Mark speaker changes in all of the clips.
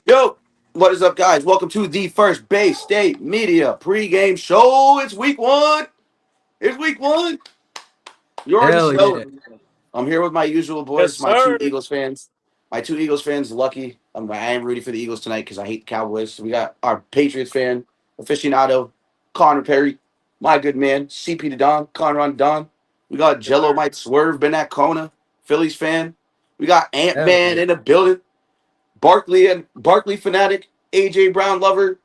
Speaker 1: Yo, what is up, guys? Welcome to the First Base State Media pregame show. It's week one. It's week one. You already
Speaker 2: Hell
Speaker 1: smell
Speaker 2: yeah.
Speaker 1: it. I'm here with my usual
Speaker 3: Yes,
Speaker 1: boys, my two
Speaker 3: sir.
Speaker 1: Eagles fans. My two Eagles fans, lucky. I am rooting for the Eagles tonight because I hate the Cowboys. So we got our Patriots fan, aficionado, Connor Perry, my good man, CP the Don, Connor on Don. We got
Speaker 3: Yes,
Speaker 1: Jello
Speaker 3: sir.
Speaker 1: Mike Swerve, Ben at Kona, Phillies fan. We got Ant
Speaker 2: Hell
Speaker 1: Man
Speaker 2: yeah.
Speaker 1: in the building. Barkley fanatic, AJ Brown lover.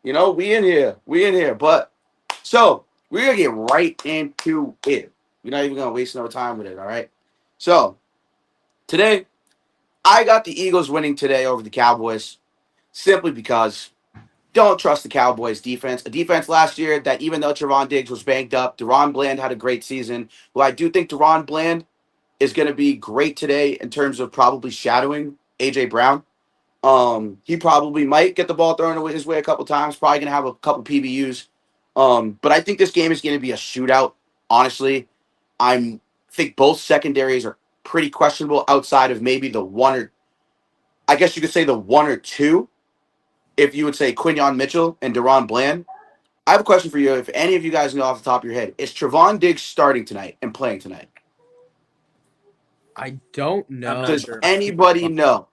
Speaker 1: We in here. We in here. But so we're gonna get right into it. We're not even gonna waste no time with it, all right? So today, I got the Eagles winning today over the Cowboys simply because don't trust the Cowboys defense. A defense last year that even though Trevon Diggs was banged up, Deron Bland had a great season. Well, I do think Deron Bland is gonna be great today in terms of probably shadowing AJ Brown. He probably might get the ball thrown away his way a couple times. Probably gonna have a couple PBUs. But I think this game is gonna be a shootout. Honestly, I think both secondaries are pretty questionable outside of maybe the one or I guess you could say the one or two. If you would say Quinion Mitchell and Deron Bland. I have a question for you. If any of you guys know off the top of your head, is Trevon Diggs starting tonight and playing tonight?
Speaker 2: I don't
Speaker 3: I'm not
Speaker 1: Does
Speaker 2: know.
Speaker 3: sure.
Speaker 1: anybody know?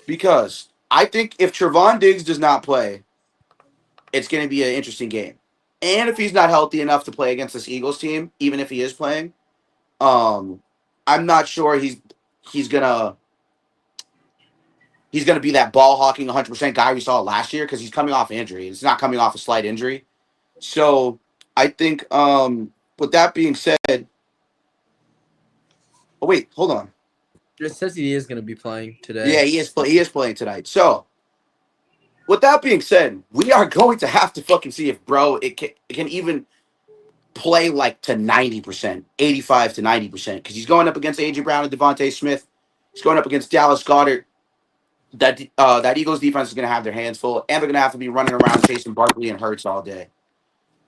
Speaker 1: Because I think if Trevon Diggs does not play, it's going to be an interesting game. And if he's not healthy enough to play against this Eagles team, even if he is playing, um, I'm not sure he's gonna be that ball hawking 100% guy we saw last year because he's coming off injury. It's not coming off a slight injury. So I think with that being said, oh wait, hold on.
Speaker 2: It says he is going to be playing
Speaker 1: Yeah,
Speaker 2: today.
Speaker 1: he is playing tonight. So with that being said, we are going to have to fucking see if it can even play like to 90%, 85 to 90%, because he's going up against AJ Brown and Devontae Smith. He's going up against Dallas Goddard. That Eagles defense is going to have their hands full, and they're going to have to be running around chasing Barkley and Hurts all day.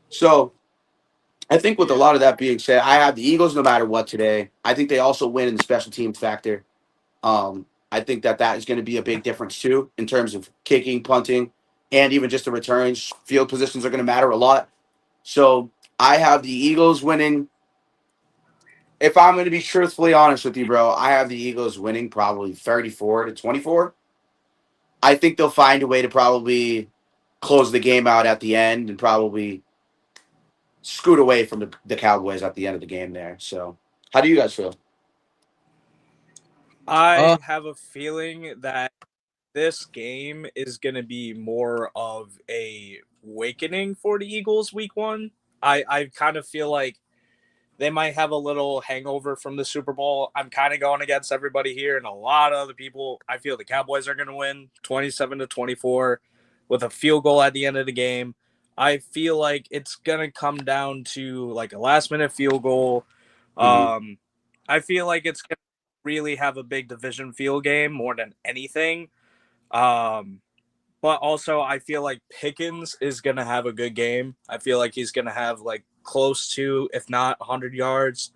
Speaker 1: So I think with a
Speaker 3: Yeah.
Speaker 1: lot of that being said, I have the Eagles no matter what today. I think they also win in the special team factor. I think that is going to be a big difference too in terms of kicking, punting, and even just the returns. Field positions are going to matter a lot. So I have the Eagles winning. If I'm going to be truthfully honest with you, bro, I have the Eagles winning probably 34-24. I think they'll find a way to probably close the game out at the end and probably scoot away from the Cowboys at the end of the game there. So, how do you guys feel?
Speaker 2: Uh,
Speaker 3: I have a feeling that this game is going to be more of a awakening for the Eagles week one. I kind of feel like they might have a little hangover from the Super Bowl. I'm kind of going against everybody here and a lot of other people. I feel the Cowboys are going to win 27-24 with a field goal at the end of the game. I feel like it's going to come down to like a last minute field goal.
Speaker 1: Mm-hmm.
Speaker 3: Um, I feel like it's going to really have a big division field game more than anything. Um, but also, I feel like Pickens is going to have a good game. I feel like he's going to have like close to, if not 100 yards.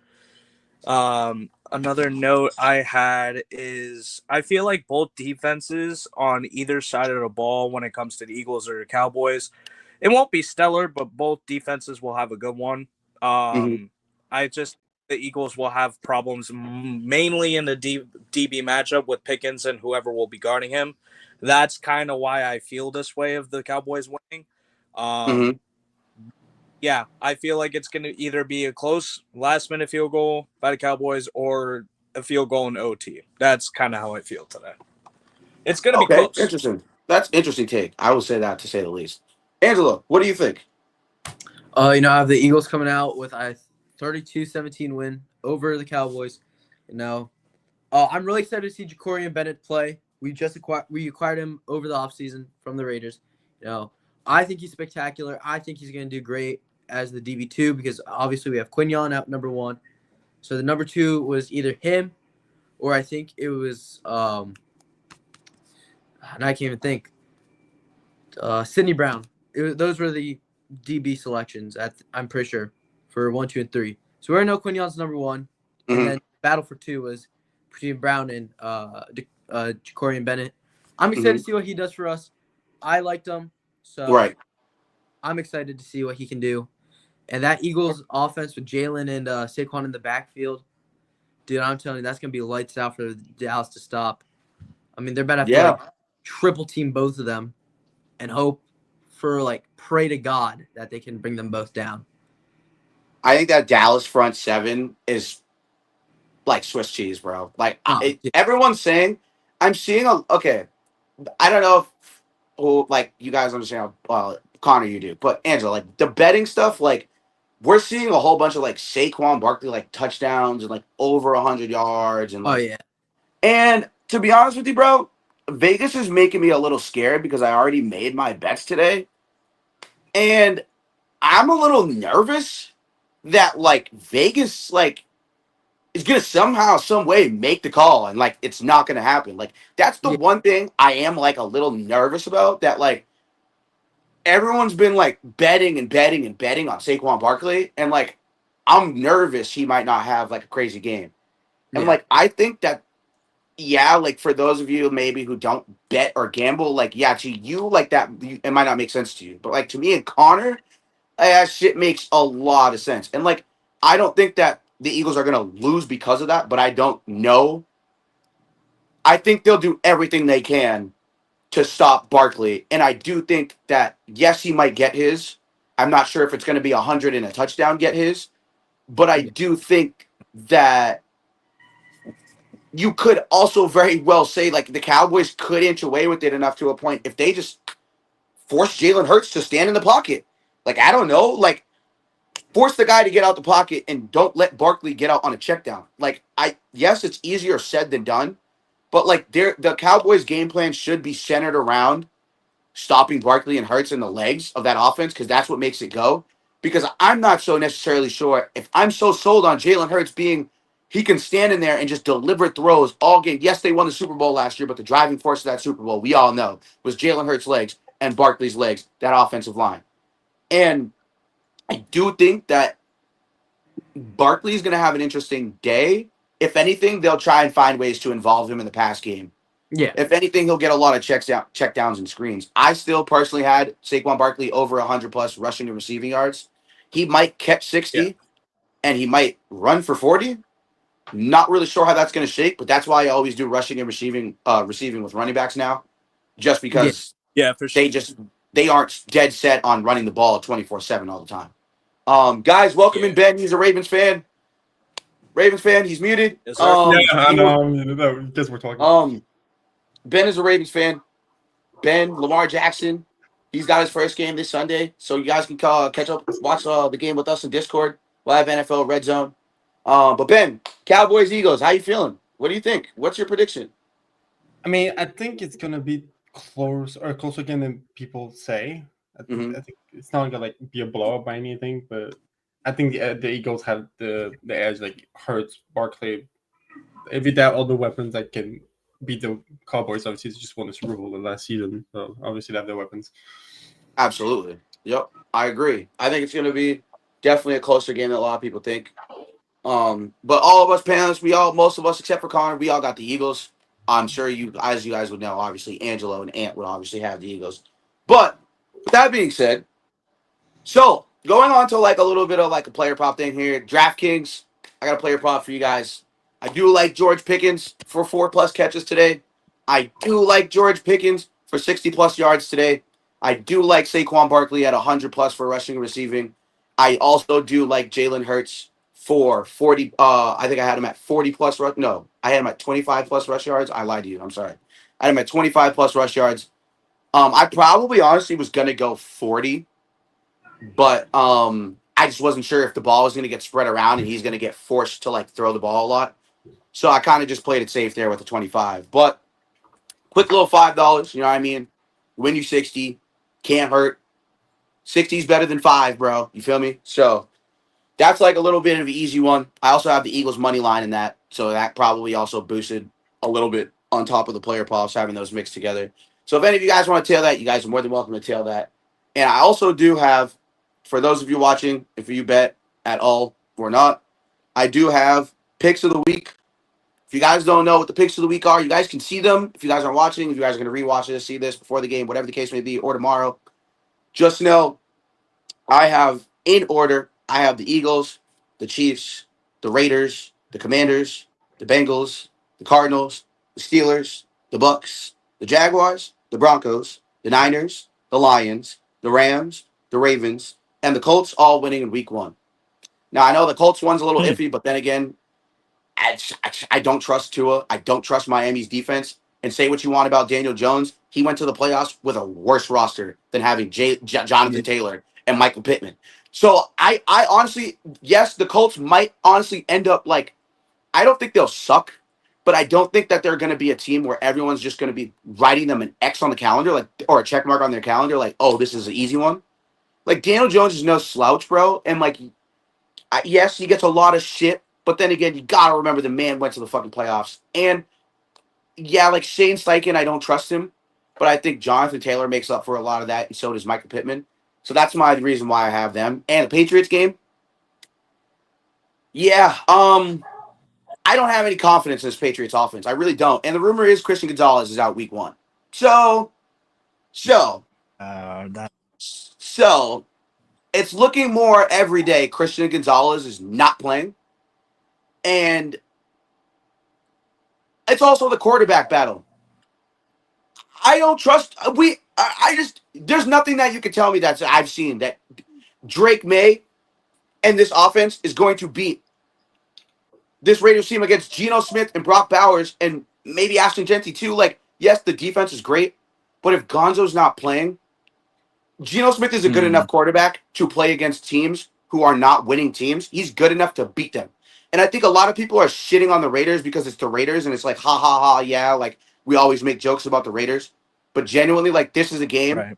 Speaker 3: Another note I had is I feel like both defenses on either side of the ball when it comes to the Eagles or the Cowboys, it won't be stellar, but both defenses will have a good one.
Speaker 1: Mm-hmm.
Speaker 3: I just the Eagles will have problems mainly in the DB matchup with Pickens and whoever will be guarding him. That's kind of why I feel this way of the Cowboys winning.
Speaker 1: Mm-hmm.
Speaker 3: Um, yeah, I feel like it's going to either be a close last minute field goal by the Cowboys or a field goal in OT. That's kind of how I feel today. It's going to be
Speaker 1: Okay,
Speaker 3: close.
Speaker 1: interesting. That's interesting take. I will say that to say the least. Angela, what do you think?
Speaker 2: I have the Eagles coming out with a 32-17 win over the Cowboys. I'm really excited to see Jacorian Bennett play. We acquired him over the offseason from the Raiders. You know, I think he's spectacular. I think he's going to do great as the DB2 because obviously we have Quinion out number one. So the number two was either him or I think it was and I can't even think. Sidney Brown. Those were the DB selections. I'm pretty sure for 1, 2, and 3. So we already know Quinion's number one, and
Speaker 1: Mm-hmm.
Speaker 2: then battle for two was between Brown and Jacorian Bennett. I'm excited to see what he does for us. I liked him, so
Speaker 1: Right.
Speaker 2: I'm excited to see what he can do. And that Eagles offense with Jalen and Saquon in the backfield, dude, I'm telling you, that's gonna be lights out for Dallas to stop. I mean, they're about to have to
Speaker 1: Yeah.
Speaker 2: like triple team both of them, and hope for like pray to God that they can bring them both down.
Speaker 1: I think that Dallas front seven is like Swiss cheese, bro. Like
Speaker 2: Dude.
Speaker 1: everyone's saying, I'm seeing a okay. I don't know if like you guys understand. Well, Connor, you do, but Angela, like the betting stuff, like we're seeing a whole bunch of like Saquon Barkley like touchdowns and like over 100 yards and
Speaker 2: Oh
Speaker 1: like.
Speaker 2: yeah,
Speaker 1: And to be honest with you, bro, Vegas is making me a little scared because I already made my bets today, and I'm a little nervous that like Vegas like is gonna somehow, some way make the call and like it's not gonna happen. Like that's the
Speaker 2: yeah,
Speaker 1: one thing I am like a little nervous about. That like everyone's been like betting and betting and betting on Saquon Barkley, and like I'm nervous he might not have like a crazy game. And
Speaker 2: yeah,
Speaker 1: like I think that yeah, like for those of you maybe who don't bet or gamble, like yeah, to you like that it might not make sense to you, but like to me and Connor, that shit makes a lot of sense. And like, I don't think that the Eagles are gonna lose because of that, but I don't know. I think they'll do everything they can to stop Barkley, and I do think that yes, he might get his. I'm not sure if it's going to be 100 and a touchdown get his, but I
Speaker 2: yeah,
Speaker 1: do think that you could also very well say like the Cowboys could inch away with it enough to a point if they just force Jalen Hurts to stand in the pocket. Like I don't know, like force the guy to get out the pocket and don't let Barkley get out on a check down. Like yes, it's easier said than done, but like the Cowboys game plan should be centered around stopping Barkley and Hurts in the legs of that offense because that's what makes it go. Because I'm not so necessarily sure if I'm so sold on Jalen Hurts being he can stand in there and just deliver throws all game. Yes, they won the Super Bowl last year, but the driving force of that Super Bowl, we all know, was Jalen Hurts' legs and Barkley's legs, that offensive line. And I do think that Barkley's going to have an interesting day. If anything, they'll try and find ways to involve him in the pass game.
Speaker 2: yeah,
Speaker 1: If anything, he'll get a lot of check downs and screens. I still personally had Saquon Barkley over 100 plus rushing and receiving yards. He might catch
Speaker 3: Yeah.
Speaker 1: 60 and he might run for 40. Not really sure how that's going to shake, but that's why I always do rushing and receiving with running backs now, just
Speaker 2: yeah.
Speaker 1: because
Speaker 3: Yeah, for sure.
Speaker 1: they aren't dead set on running the ball 24/7 all the time. Guys, welcome in
Speaker 3: Yeah.
Speaker 1: Ben. He's a Ravens fan. Ravens fan. He's muted.
Speaker 3: Yes, sir.
Speaker 4: I know. Because we're talking.
Speaker 1: Ben is a Ravens fan. Ben, Lamar Jackson, he's got his first game this Sunday, so you guys can catch up, watch the game with us in Discord. We'll have NFL Red Zone. But Ben, Cowboys, Eagles, how you feeling? What do you think? What's your prediction?
Speaker 4: I mean, I think it's gonna be closer again than people say. I think it's not gonna like be a blow up by anything, but I think the Eagles have the edge. Like Hurts, Barkley, without all the weapons that can beat the Cowboys. Obviously, they just won the Super Bowl last season, so obviously they have the weapons.
Speaker 1: Absolutely. Yep, I agree. I think it's going to be definitely a closer game than a lot of people think. But all of us panelists, most of us except for Connor, we all got the Eagles. I'm sure you guys would know, obviously, Angelo and Ant would obviously have the Eagles. But with that being said, so going on to like a little bit of like a player prop thing here. DraftKings, I got a player prop for you guys. I do like George Pickens for 4+ catches today. I do like George Pickens for 60+ yards today. I do like Saquon Barkley at 100+ for rushing and receiving. I also do like Jalen Hurts for 40. I think I had him at 40+ rush. No, I had him at 25+ rush yards. I lied to you. I'm sorry. I had him at 25+ rush yards. I probably honestly was gonna go 40, but I just wasn't sure if the ball was gonna get spread around and he's gonna get forced to like throw the ball a lot. So I kind of just played it safe there with the 25. But quick little $5, you know what I mean? Win you 60, can't hurt. 60 is better than 5, bro. You feel me? So that's like a little bit of an easy one. I also have the Eagles money line in that, so that probably also boosted a little bit on top of the player props, having those mixed together. So if any of you guys want to tail that, you guys are more than welcome to tail that. And I also do have, for those of you watching, if you bet at all or not, I do have picks of the week. If If you guys don't know what the picks of the week are, you guys can see them. If you guys aren't watching, if you guys are going to rewatch this, see this before the game, whatever the case may be, or tomorrow, just know I have in order. I have the Eagles, the Chiefs, the Raiders, the Commanders, the Bengals, the Cardinals, the Steelers, the Bucks, the Jaguars, the Broncos, the Niners, the Lions, the Rams, the Ravens, and the Colts all winning in week 1. Now, I know the Colts one's a little iffy, but then again, I don't trust Tua. I don't trust Miami's defense. And say what you want about Daniel Jones, he went to the playoffs with a worse roster than having Jonathan Taylor and Michael Pittman. So I honestly, yes, the Colts might honestly end up like, I don't think they'll suck, but I don't think that they're going to be a team where everyone's just going to be writing them an X on the calendar, like, or a check mark on their calendar, like, oh, this is an easy one. Like, Daniel Jones is no slouch, bro. And like, yes, he gets a lot of shit, but then again, you gotta remember the man went to the fucking playoffs. And yeah, like Shane Steichen, I don't trust him, but I think Jonathan Taylor makes up for a lot of that, and so does Michael Pittman. So that's my reason why I have them. And the Patriots game, yeah, I don't have any confidence in this Patriots offense. I really don't. And the rumor is Christian Gonzalez is out week 1. So
Speaker 3: That
Speaker 1: it's looking more every day. Christian Gonzalez is not playing. And it's also the quarterback battle. I don't trust. I just, there's nothing that you can tell me that I've seen that Drake May and this offense is going to beat this Raiders team against Geno Smith and Brock Bowers and maybe Ashton Genty too. Like, yes, the defense is great, but if Gonzo's not playing, Geno Smith is a good enough quarterback to play against teams who are not winning teams. He's good enough to beat them. And I think a lot of people are shitting on the Raiders because it's the Raiders and it's like, ha ha ha, yeah, like we always make jokes about the Raiders. But genuinely, like, this is a game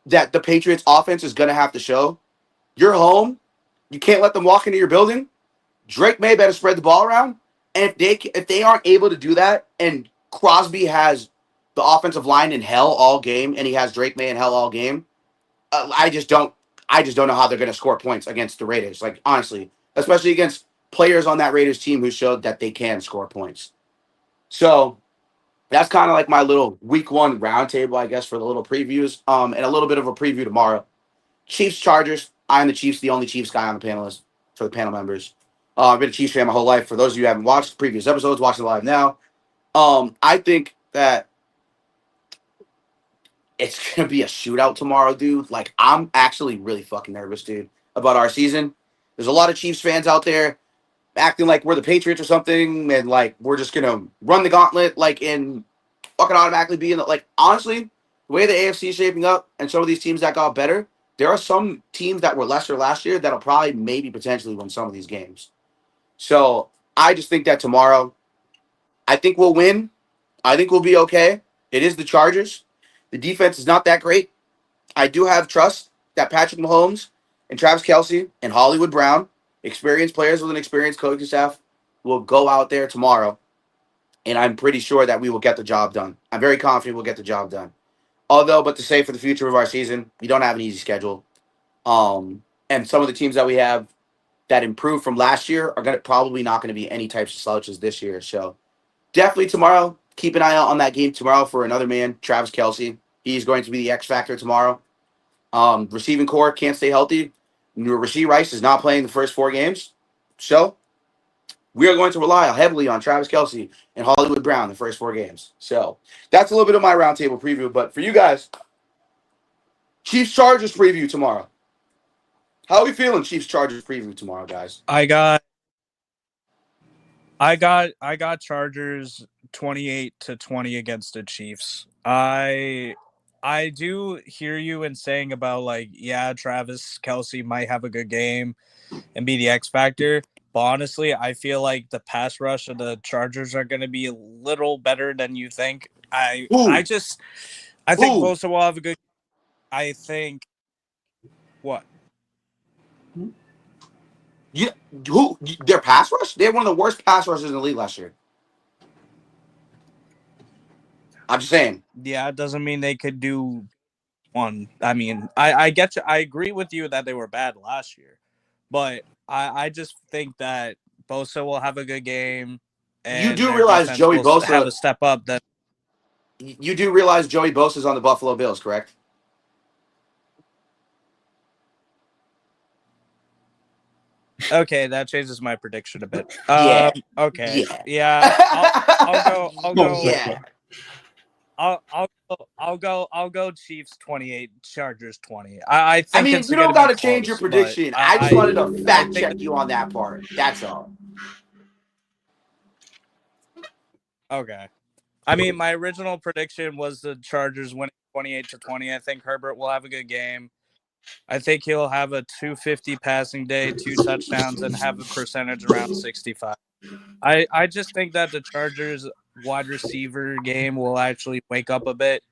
Speaker 1: that the Patriots offense is going to have to show. You're home. You can't let them walk into your building. Drake May better spread the ball around. And if they aren't able to do that, and Crosby has the offensive line in hell all game, and he has Drake May in hell all game, I just don't know how they're going to score points against the Raiders. Like, honestly, especially against players on that Raiders team who showed that they can score points. So that's kind of like my little week 1 roundtable, I guess, for the little previews. And a little bit of a preview tomorrow. Chiefs, Chargers. I'm the Chiefs, the only Chiefs guy on the panel list for the panel members. I've been a Chiefs fan my whole life. For those of you who haven't watched previous episodes, watching live now, I think that it's going to be a shootout tomorrow, dude. Like, I'm actually really fucking nervous, dude, about our season. There's a lot of Chiefs fans out there acting like we're the Patriots or something, and like we're just gonna run the gauntlet, like, and fucking automatically be in the, like, honestly, the way the AFC is shaping up and some of these teams that got better, there are some teams that were lesser last year that'll probably maybe potentially win some of these games. So I just think that tomorrow, I think we'll win. I think we'll be okay. It is the Chargers. The defense is not that great. I do have trust that Patrick Mahomes and Travis Kelce and Hollywood Brown, experienced players with an experienced coaching staff, will go out there tomorrow, and I'm pretty sure that we will get the job done. I'm very confident we'll get the job done. Although, but to say for the future of our season, we don't have an easy schedule. And some of the teams that we have that improved from last year are probably not going to be any types of slouches this year. So definitely tomorrow, keep an eye out on that game tomorrow for another man, Travis Kelce. He's going to be the X factor tomorrow. Receiving core can't stay healthy. Rashee Rice is not playing the first 4 games. So we are going to rely heavily on Travis Kelce and Hollywood Brown the first 4 games. So that's a little bit of my roundtable preview. But for you guys, Chiefs Chargers preview tomorrow. How are we feeling, Chiefs Chargers preview tomorrow, guys?
Speaker 3: I got Chargers 28-20 against the Chiefs. I do hear you in saying about, like, yeah, Travis Kelce might have a good game and be the X factor. But honestly, I feel like the pass rush of the Chargers are going to be a little better than you think. I think Bosa will have a good. I think what?
Speaker 1: Yeah, their pass rush? They had one of the worst pass rushes in the league last year. I'm just saying.
Speaker 3: Yeah, it doesn't mean they could do one. I mean, I get you. I agree with you that they were bad last year, but I just think that Bosa will have a good game. and
Speaker 1: do
Speaker 3: their
Speaker 1: realize
Speaker 3: defense
Speaker 1: Joey
Speaker 3: will have
Speaker 1: Bosa.
Speaker 3: a step up, then
Speaker 1: You do realize Joey Bosa's on the Buffalo Bills, correct?
Speaker 3: okay, that changes my prediction a bit.
Speaker 1: Yeah.
Speaker 3: Okay.
Speaker 1: Yeah.
Speaker 3: Yeah. I'll go. I'll
Speaker 4: No,
Speaker 3: go.
Speaker 1: Yeah.
Speaker 3: I'll go Chiefs 28, Chargers 20. I
Speaker 1: I
Speaker 3: think
Speaker 1: mean,
Speaker 3: it's
Speaker 1: you
Speaker 3: going
Speaker 1: don't
Speaker 3: to be
Speaker 1: got to change your
Speaker 3: close, but
Speaker 1: prediction. I just wanted to
Speaker 3: I
Speaker 1: fact
Speaker 3: think
Speaker 1: check you on that part. That's all.
Speaker 3: okay. I mean, my original prediction was the Chargers winning 28-20. I think Herbert will have a good game. I think he'll have a 250 passing day, 2 touchdowns, and have a percentage around 65. I just think that the Chargers wide receiver game will actually wake up a bit.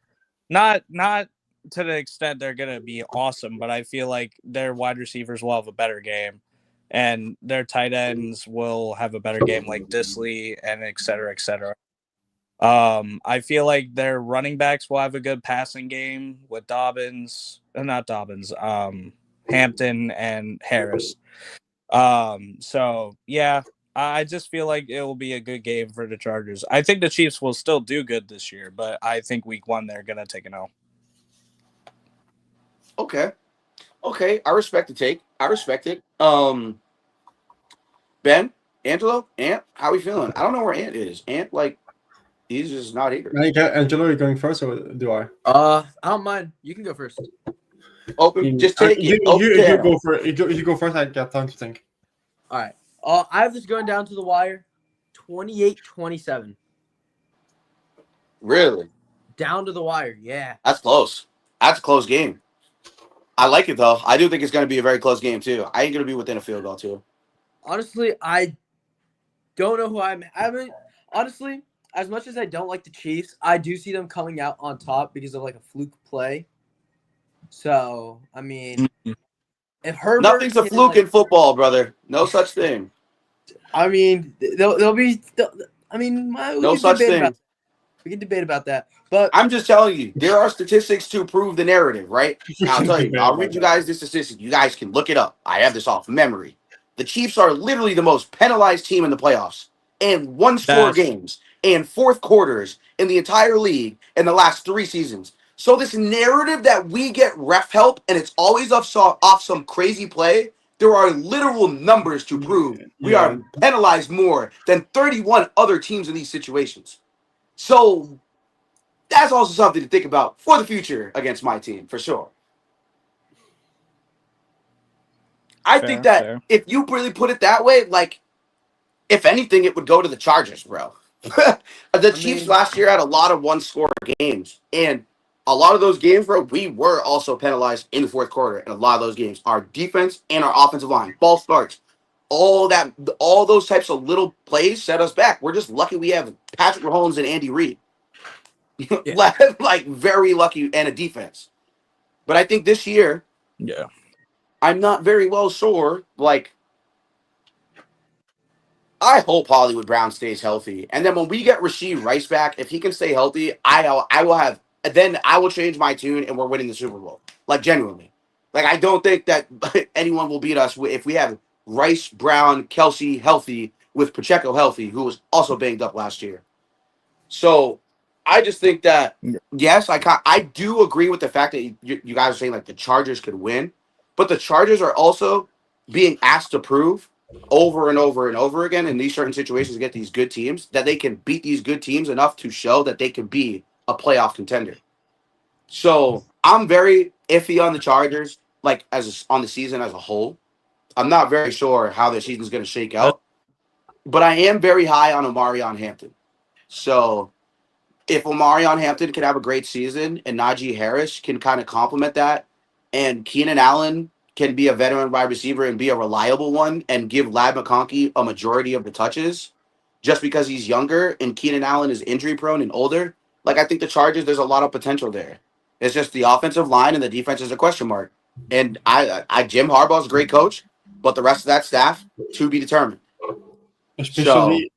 Speaker 3: Not to the extent they're gonna be awesome, but I feel like their wide receivers will have a better game, and their tight ends will have a better game, like Disley and et cetera, et cetera. I feel like their running backs will have a good passing game with not Dobbins, Hampton and Harris. So yeah, I just feel like it will be a good game for the Chargers. I think the Chiefs will still do good this year, but I think week 1 they're gonna take an L.
Speaker 1: Okay. Okay. I respect the take. I respect it. Ben, Angelo, Ant, how we feeling? I don't know where Ant is. Ant, like, he's just not here.
Speaker 4: Angelo, are you going first or do I?
Speaker 2: I don't mind. You can go first.
Speaker 1: Open. Just take it. Open
Speaker 4: You
Speaker 1: camera.
Speaker 4: go for it. You go first. I got time to think.
Speaker 2: All right. I have this going down to the wire, 28-27.
Speaker 1: Really?
Speaker 2: Down to the wire. Yeah.
Speaker 1: That's close. That's a close game. I like it, though. I do think it's going to be a very close game, too. I ain't going to be within a field goal, too.
Speaker 2: Honestly, I don't know who I mean, honestly, as much as I don't like the Chiefs, I do see them coming out on top because of like a fluke play. So, I mean, if Herbert
Speaker 1: Nothing's a
Speaker 2: can,
Speaker 1: fluke
Speaker 2: like,
Speaker 1: in football, brother. No such thing.
Speaker 2: I mean, they'll be. I mean,
Speaker 1: No such thing.
Speaker 2: We can debate about that, but
Speaker 1: I'm just telling you, there are statistics to prove the narrative, right? I'll tell you. I'll read you guys this statistic. You guys can look it up. I have this off memory. The Chiefs are literally the most penalized team in the playoffs and one-score games and fourth quarters in the entire league in the last 3 seasons. So this narrative that we get ref help and it's always off some crazy play, there are literal numbers to prove we are penalized more than 31 other teams in these situations. So that's also something to think about for the future against my team, for sure. I think that if you really put it that way, like, if anything, it would go to the Chargers, bro. The Chiefs last year had a lot of one-score games, and a lot of those games, bro, we were also penalized in the fourth quarter in a lot of those games. Our defense and our offensive line, false starts, all those types of little plays set us back. We're just lucky we have Patrick Mahomes and Andy Reid. Yeah. Like, very lucky, and a defense. But I think this year,
Speaker 3: yeah,
Speaker 1: I'm not very well sure. Like, I hope Hollywood Brown stays healthy, and then when we get Rashee Rice back, if he can stay healthy, I will have. Then I will change my tune, and we're winning the Super Bowl. Like, genuinely, like, I don't think that anyone will beat us if we have Rice, Brown, Kelsey healthy with Pacheco healthy, who was also banged up last year. So I just think that, yes, I do agree with the fact that you guys are saying, like, the Chargers could win, but the Chargers are also being asked to prove over and over and over again in these certain situations to get these good teams that they can beat these good teams enough to show that they can be a playoff contender. So I'm very iffy on the Chargers, like, on the season as a whole. I'm not very sure how their season's going to shake out, but I am very high on Omarion Hampton. So if Omarion Hampton can have a great season and Najee Harris can kind of complement that, and Keenan Allen can be a veteran wide receiver and be a reliable one and give Ladd McConkey a majority of the touches just because he's younger and Keenan Allen is injury prone and older, like, I think the Chargers, there's a lot of potential there. It's just the offensive line and the defense is a question mark. And Jim Harbaugh's a great coach, but the rest of that staff to be determined.
Speaker 4: Especially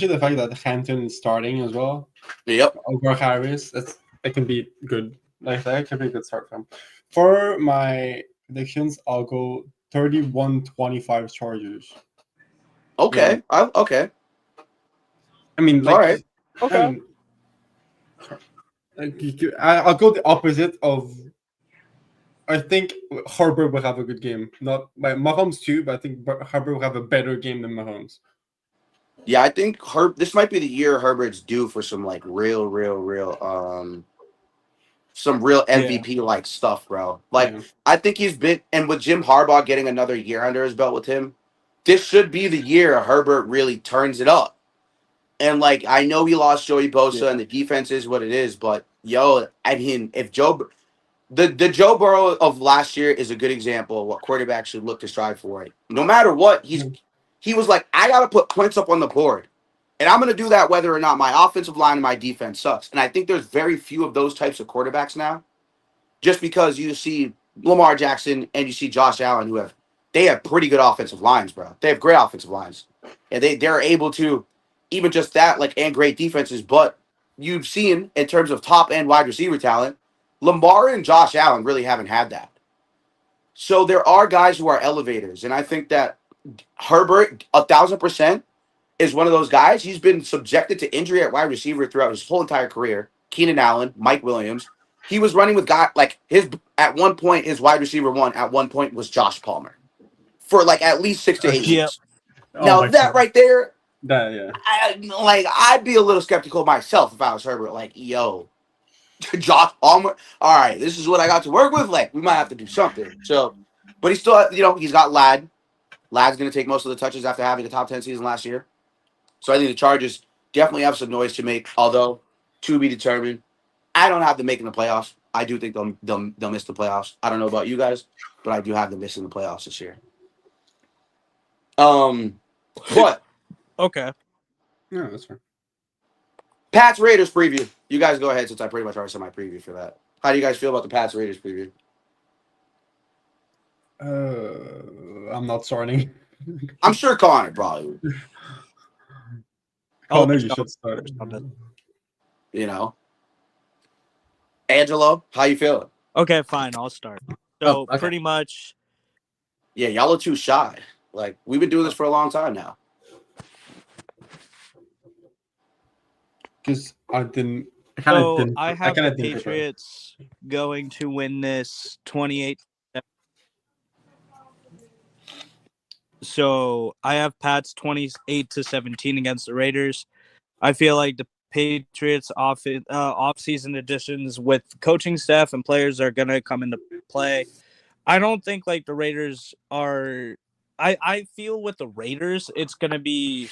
Speaker 4: the fact that Hampton is starting as well.
Speaker 1: Yep.
Speaker 4: Over Harris, that can be good. Like, that can be a good start for him. For my predictions, I'll go 31-25 Chargers.
Speaker 1: Okay.
Speaker 2: Yeah.
Speaker 1: Okay.
Speaker 4: I mean,
Speaker 1: All
Speaker 4: like,
Speaker 1: right.
Speaker 3: Okay.
Speaker 4: I mean, I'll go the opposite of. I think Herbert will have a good game. Not by Mahomes too, but I think Herbert will have a better game than Mahomes.
Speaker 1: Yeah, I think this might be the year Herbert's due for some like real some real
Speaker 3: Yeah.
Speaker 1: MVP like stuff, bro. Like
Speaker 4: Yeah.
Speaker 1: I think he's been, and with Jim Harbaugh getting another year under his belt with him, this should be the year Herbert really turns it up. And like I know he lost Joey Bosa
Speaker 4: Yeah.
Speaker 1: and the defense is what it is, but yo, I mean, if the Joe Burrow of last year is a good example of what quarterbacks should look to strive for. Right? No matter what, he was like, I gotta put points up on the board. And I'm gonna do that whether or not my offensive line and my defense sucks. And I think there's very few of those types of quarterbacks now. Just because you see Lamar Jackson and you see Josh Allen they have pretty good offensive lines, bro. They have great offensive lines. And they're able to even just that, like, and great defenses, but you've seen in terms of top end wide receiver talent, Lamar and Josh Allen really haven't had that. So there are guys who are elevators, and I think that Herbert, 1,000%, is one of those guys. He's been subjected to injury at wide receiver throughout his whole entire career. Keenan Allen, Mike Williams. He was running with guys like at one point, his wide receiver one at one point was Josh Palmer for like at least 6 to 8
Speaker 3: Yeah.
Speaker 1: weeks.
Speaker 4: Oh
Speaker 1: Now
Speaker 4: my
Speaker 1: that
Speaker 4: God.
Speaker 1: right there,
Speaker 4: That yeah.
Speaker 1: I'd be a little skeptical myself if I was Herbert. Like, yo, Josh Palmer. All right, this is what I got to work with. Like, we might have to do something. So, but he's still, he's got Ladd. Ladd's going to take most of the touches after having a top 10 season last year. So I think the Chargers definitely have some noise to make, although to be determined. I don't have them making the playoffs. I do think they'll miss the playoffs. I don't know about you guys, but I do have them missing the playoffs this year. But
Speaker 3: Okay.
Speaker 4: Yeah, that's fair.
Speaker 1: Pats Raiders preview. You guys go ahead since I pretty much already said my preview for that. How do you guys feel about the Pats Raiders preview?
Speaker 4: I'm not starting.
Speaker 1: I'm sure Connor probably would.
Speaker 3: I'll
Speaker 4: Connor,
Speaker 3: let
Speaker 4: you
Speaker 3: go
Speaker 4: should start.
Speaker 3: first on this.
Speaker 1: Angelo, how you feeling?
Speaker 3: Okay, fine. I'll start. So
Speaker 2: okay.
Speaker 3: pretty much,
Speaker 1: Yeah, y'all are too shy. Like, we've been doing this for a long time now.
Speaker 4: Because I didn't.
Speaker 3: so I have
Speaker 4: kinda
Speaker 3: the
Speaker 4: didn't prepare.
Speaker 3: Patriots going to win this 28. So I have Pats 28-17 against the Raiders. I feel like the Patriots off-season additions with coaching staff and players are gonna come into play. I don't think like the Raiders are. I feel with the Raiders, it's gonna be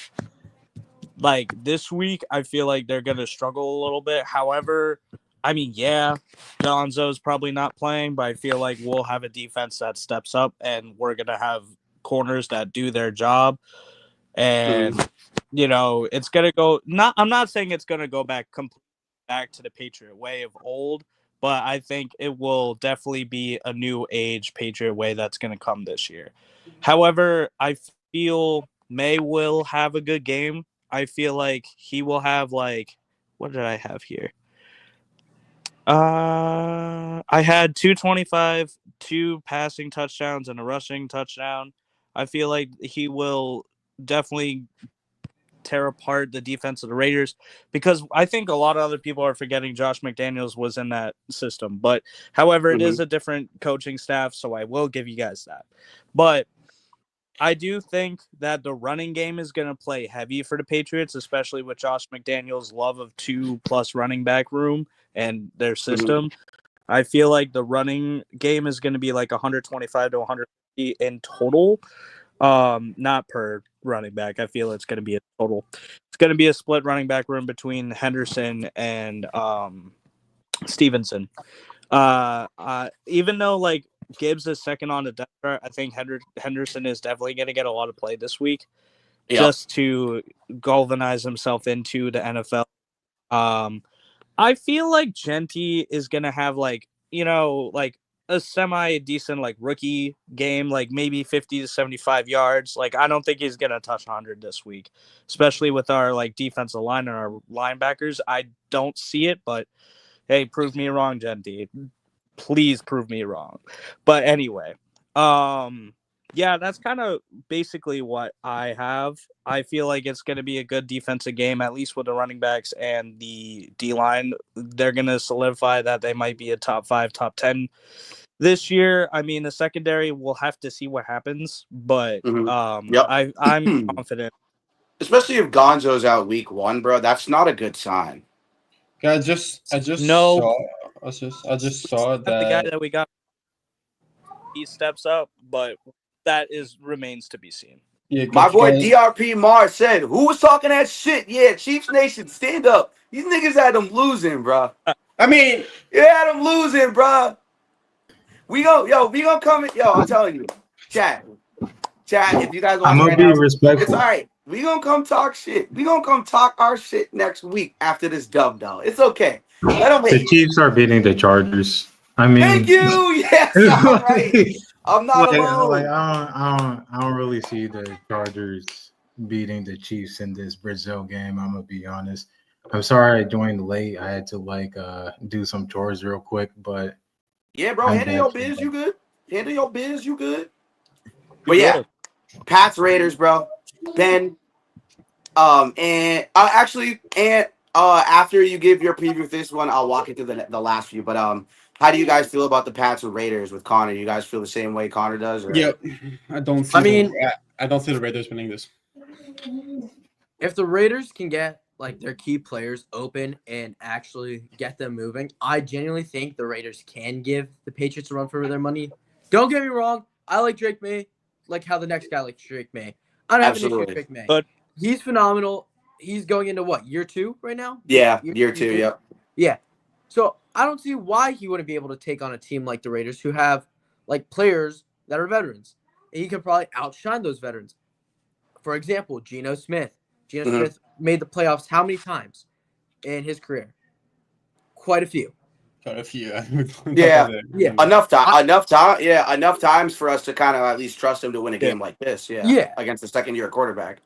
Speaker 3: like this week. I feel like they're gonna struggle a little bit. However, I mean, yeah, Donzo's probably not playing, but I feel like we'll have a defense that steps up, and we're gonna have corners that do their job. And it's gonna go. I'm not saying it's gonna go back to the Patriot way of old, but I think it will definitely be a new age Patriot way that's gonna come this year. However, I feel May will have a good game. I feel like he will have like, what did I have here? I had 225, 2 passing touchdowns, and a rushing touchdown. I feel like he will definitely tear apart the defense of the Raiders, because I think a lot of other people are forgetting Josh McDaniels was in that system. But however, it is a different coaching staff, so I will give you guys that. But I do think that the running game is going to play heavy for the Patriots, especially with Josh McDaniels' love of 2+ running back room and their system. I feel like the running game is going to be like 125 to 150 in total, not per running back. I feel it's going to be a total. It's going to be a split running back room between Henderson and Stevenson. Even though like Gibbs is second on the depth chart, I think Henderson is definitely going to get a lot of play this week, just to galvanize himself into the NFL. I feel like Genty is going to have like a semi-decent like rookie game, like maybe 50 to 75 yards. Like I don't think he's going to touch 100 this week, especially with our like defensive line and our linebackers. I don't see it, but hey, prove me wrong, Genty. Please prove me wrong. But anyway, Yeah, that's kind of basically what I have. I feel like it's going to be a good defensive game, at least with the running backs and the D line. They're going to solidify that they might be a top 5, top 10 this year. I mean, the secondary, we'll have to see what happens, but
Speaker 1: Yep.
Speaker 3: I'm confident.
Speaker 1: Especially if Gonzo's out week 1, bro. That's not a good sign.
Speaker 4: Yeah, I just
Speaker 3: No.
Speaker 4: saw I just saw
Speaker 3: The guy
Speaker 4: that
Speaker 3: that we got, he steps up, but that remains to be seen.
Speaker 4: yeah,
Speaker 1: My boy
Speaker 4: guys,
Speaker 1: DRP Mars said, "Who was talking that shit? Yeah, Chiefs Nation, stand up. These niggas had them losing, bro.
Speaker 4: I mean,
Speaker 1: You had them losing, bro. We gonna come in. Yo, I'm telling you, chat. If you guys
Speaker 5: I'm
Speaker 1: watch
Speaker 5: gonna
Speaker 1: right
Speaker 5: be
Speaker 1: now, it's
Speaker 5: respectful.
Speaker 1: all right. We gonna come talk shit. We gonna come talk our shit next week after this dub, though. It's okay. Let them
Speaker 5: The
Speaker 1: hate.
Speaker 5: Chiefs are beating the Chargers. I mean,
Speaker 1: Thank you. Yes, all right. I'm not alone.
Speaker 5: I don't really see the Chargers beating the Chiefs in this Brazil game. I'm gonna be honest. I'm sorry I joined late. I had to do some chores real quick, but
Speaker 1: Yeah, bro.
Speaker 5: I'm
Speaker 1: handle
Speaker 5: back
Speaker 1: your
Speaker 5: here.
Speaker 1: biz. You good? Handle your biz. You good?
Speaker 3: You
Speaker 1: But yeah,
Speaker 3: good.
Speaker 1: Pats Raiders, bro. Ben. After you give your preview of this one, I'll walk into the last few. But how do you guys feel about the Pats and Raiders with Connor? You guys feel the same way Connor does? Or?
Speaker 4: yeah, I don't see.
Speaker 2: I mean-
Speaker 4: I don't see the Raiders winning this.
Speaker 2: If the Raiders can get like their key players open and actually get them moving, I genuinely think the Raiders can give the Patriots a run for their money. Don't get me wrong, I like Drake May, like how the next guy likes Drake May. I don't have an issue with
Speaker 1: Absolutely.
Speaker 2: Drake May.
Speaker 3: But-
Speaker 2: He's phenomenal. He's going into what, year 2 right now?
Speaker 1: Yeah, year 2. Yep.
Speaker 2: Yeah. So I don't see why he wouldn't be able to take on a team like the Raiders who have like players that are veterans. And he could probably outshine those veterans. For example, Geno Smith. Geno
Speaker 1: Mhm.
Speaker 2: Smith made the playoffs how many times in his career? Quite a few.
Speaker 4: Got a few.
Speaker 1: Yeah.
Speaker 2: Yeah.
Speaker 1: Enough time. Yeah, enough times for us to kind of at least trust him to win a game like this. Yeah.
Speaker 2: Yeah.
Speaker 1: Against the second-year quarterback.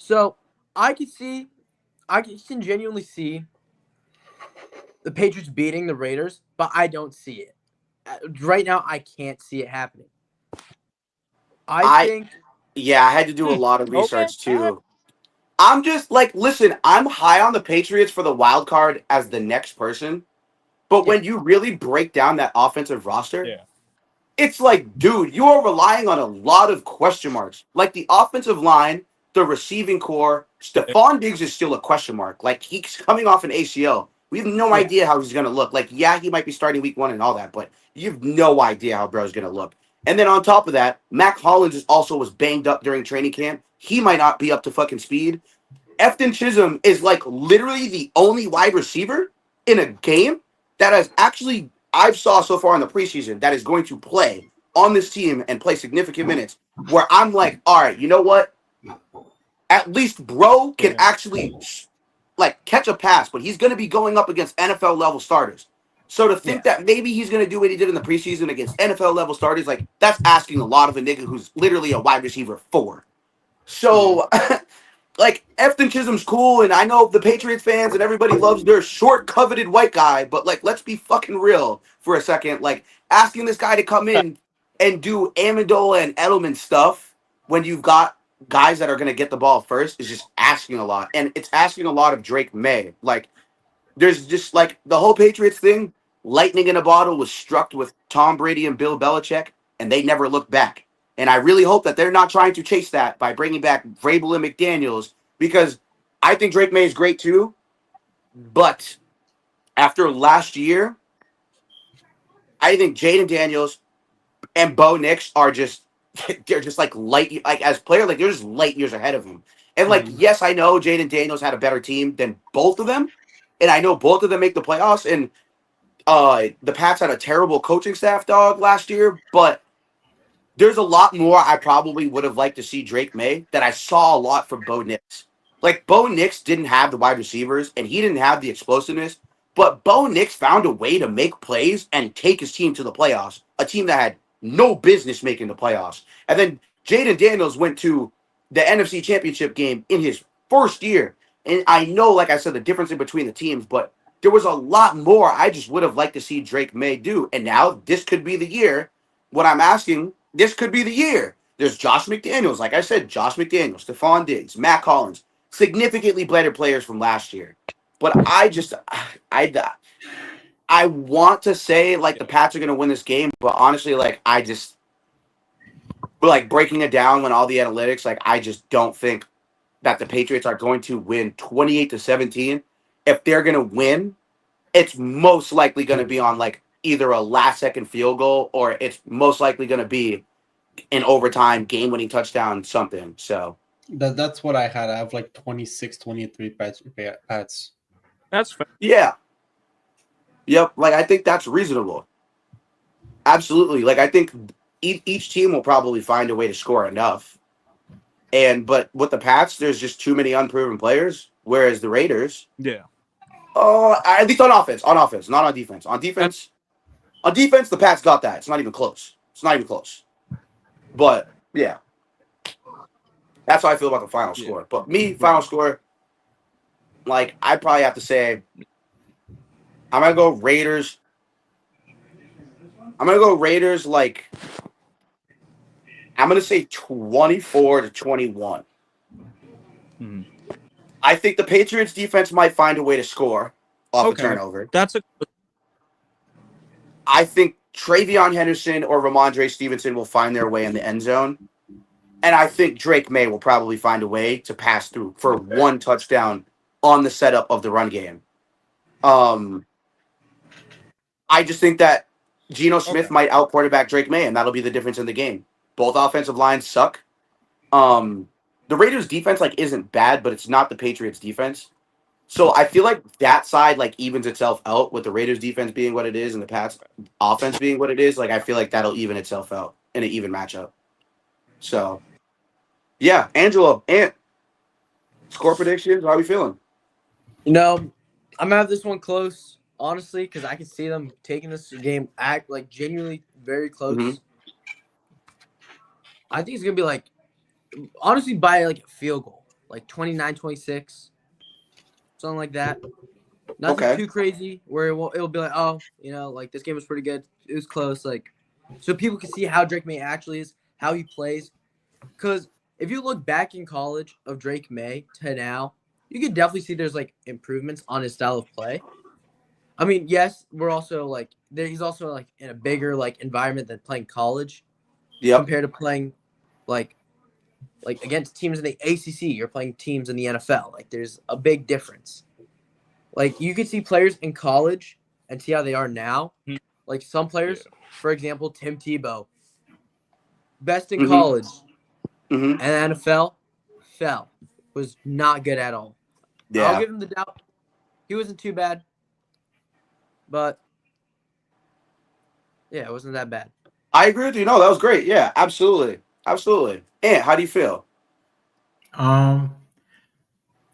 Speaker 2: So I can genuinely see the Patriots beating the Raiders, but I don't see it. Right now, I can't see it happening. I think
Speaker 1: Yeah, I had to do a lot of
Speaker 3: Okay.
Speaker 1: research too. I'm just like, listen, I'm high on the Patriots for the wild card as the next person. But when you really break down that offensive roster,
Speaker 3: Yeah.
Speaker 1: it's like, dude, you are relying on a lot of question marks. Like the offensive line, the receiving core, Stephon Diggs is still a question mark. Like he's coming off an ACL. We have no idea how he's going to look. Like, yeah, he might be starting week 1 and all that, but you have no idea how bro's going to look. And then on top of that, Mac Hollins was banged up during training camp. He might not be up to fucking speed. Efton Chisholm is like literally the only wide receiver in a game that has actually, I've saw so far in the preseason, that is going to play on this team and play significant minutes, where I'm like, all right, you know what? At least bro can actually like catch a pass, but he's going to be going up against NFL level starters. So to think that maybe he's going to do what he did in the preseason against NFL level starters, like that's asking a lot of a nigga who's literally a wide receiver 4. So like Efton Chisholm's cool, and I know the Patriots fans and everybody loves their short, coveted white guy, but like let's be fucking real for a second. Like asking this guy to come in and do Amendola and Edelman stuff when you've got guys that are going to get the ball first is just asking a lot, and it's asking a lot of Drake May. Like there's just like the whole Patriots thing, lightning in a bottle was struck with Tom Brady and Bill Belichick, and they never looked back. And I really hope that they're not trying to chase that by bringing back Vrabel and McDaniels, because I think Drake May is great too. But after last year, I think Jaden Daniels and Bo Nix are just, they're just like light, like as player, like they're just light years ahead of him. And like, yes, I know Jaden Daniels had a better team than both of them. And I know both of them make the playoffs. And the Pats had a terrible coaching staff, dog, last year. But there's a lot more I probably would have liked to see Drake May that I saw a lot from Bo Nix. Like, Bo Nix didn't have the wide receivers, and he didn't have the explosiveness. But Bo Nix found a way to make plays and take his team to the playoffs, a team that had no business making the playoffs. And then Jaden Daniels went to the NFC Championship game in his first year. And I know, like I said, the difference in between the teams, but there was a lot more I just would have liked to see Drake May do. And now this could be the year. What I'm asking this could be the year. There's Josh McDaniels, like I said, Josh McDaniels, Stephon Diggs, Matt Collins, significantly better players from last year. But I want to say like the Pats are going to win this game, but honestly, like like breaking it down when all the analytics, like I just don't think that the Patriots are going to win 28-17. If they're going to win, it's most likely going to be on like either a last second field goal or it's most likely going to be an overtime game winning touchdown, something. So
Speaker 4: That's what I had. I have like 26-23 Pats.
Speaker 3: That's fair.
Speaker 1: yeah. Yep. Like I think that's reasonable. Absolutely. Like I think each team will probably find a way to score enough. But with the Pats, there's just too many unproven players. Whereas the Raiders,
Speaker 3: Yeah.
Speaker 1: at least on offense, not on defense. On defense, the Pats got that. It's not even close. But yeah, that's how I feel about the final score. But final score, like I probably have to say, I'm gonna go Raiders. Like I'm gonna say 24-21.
Speaker 3: Mhm.
Speaker 1: I think the Patriots defense might find a way to score off a turnover.
Speaker 3: That's a
Speaker 1: I think Travion Henderson or Ramondre Stevenson will find their way in the end zone. And I think Drake May will probably find a way to pass through for one touchdown on the setup of the run game. I just think that Geno Smith might out quarterback Drake May, and that'll be the difference in the game. Both offensive lines suck. The Raiders defense like isn't bad, but it's not the Patriots defense. So I feel like that side like evens itself out with the Raiders defense being what it is and the Pats offense being what it is. Like I feel like that'll even itself out in an even matchup. So yeah, Angelo, score predictions. How are we feeling?
Speaker 2: You know, I'm gonna have this one close, honestly, because I can see them taking this game like genuinely very close.
Speaker 1: Mhm.
Speaker 2: I think it's gonna be like honestly by like a field goal, like 29-26, something like that. Nothing too crazy where it'll be like, oh, like this game was pretty good. It was close, like so people can see how Drake May actually is, how he plays. Because if you look back in college of Drake May to now, you could definitely see there's like improvements on his style of play. I mean, yes, we're also like he's also like in a bigger like environment than playing college. Compared to playing like against teams in the ACC, you're playing teams in the NFL. Like there's a big difference. Like you can see players in college and see how they are now. Like some players, for example, Tim Tebow, best in college, and NFL, was not good at all. Yeah. I'll give him the doubt. He wasn't too bad, but yeah, it wasn't that bad.
Speaker 1: I agree with you. No, that was great. Yeah, absolutely. And how do you feel?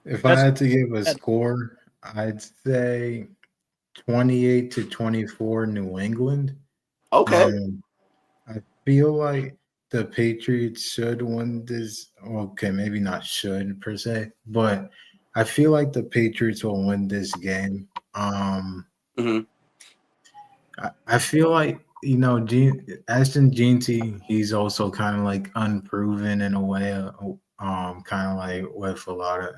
Speaker 5: If I had to give a score, I'd say 28-24 New England.
Speaker 1: Okay.
Speaker 5: I feel like the Patriots should win this. Okay, maybe not should per se, but I feel like the Patriots will win this game. I feel like Ashton Jeanty, he's also kind of like unproven in a way, kind of like with a lot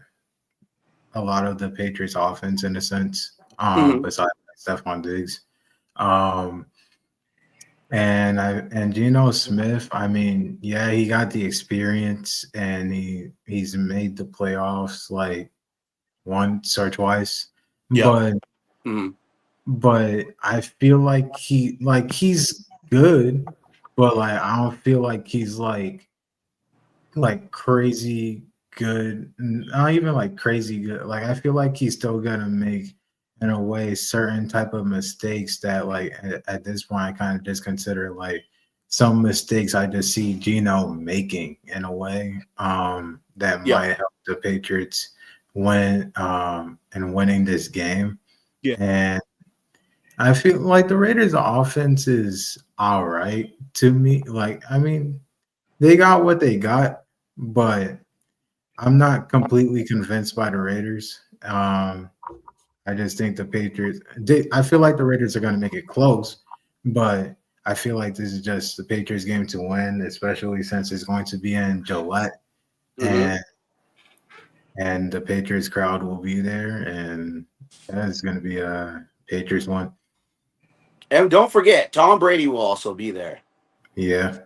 Speaker 5: of the Patriots offense in a sense, besides Stephon Diggs. And Geno Smith, I mean, yeah, he got the experience and he's made the playoffs like once or twice. Yeah. But I feel like he's good, but like I don't feel like he's like crazy good. Not even like crazy good. Like I feel like he's still gonna make, in a way, certain type of mistakes that like at this point I kind of just consider like some mistakes I just see Geno making in a way that might help the Patriots win and winning this game. Yeah. And I feel like the Raiders' offense is all right to me. Like, I mean, they got what they got, but I'm not completely convinced by the Raiders. I just think the Patriots, I feel like the Raiders are going to make it close, but I feel like this is just the Patriots game to win, especially since it's going to be in Gillette,
Speaker 1: Mhm.
Speaker 5: and the Patriots crowd will be there, and it's going to be a Patriots one.
Speaker 1: And don't forget, Tom Brady will also be there.
Speaker 5: Yeah.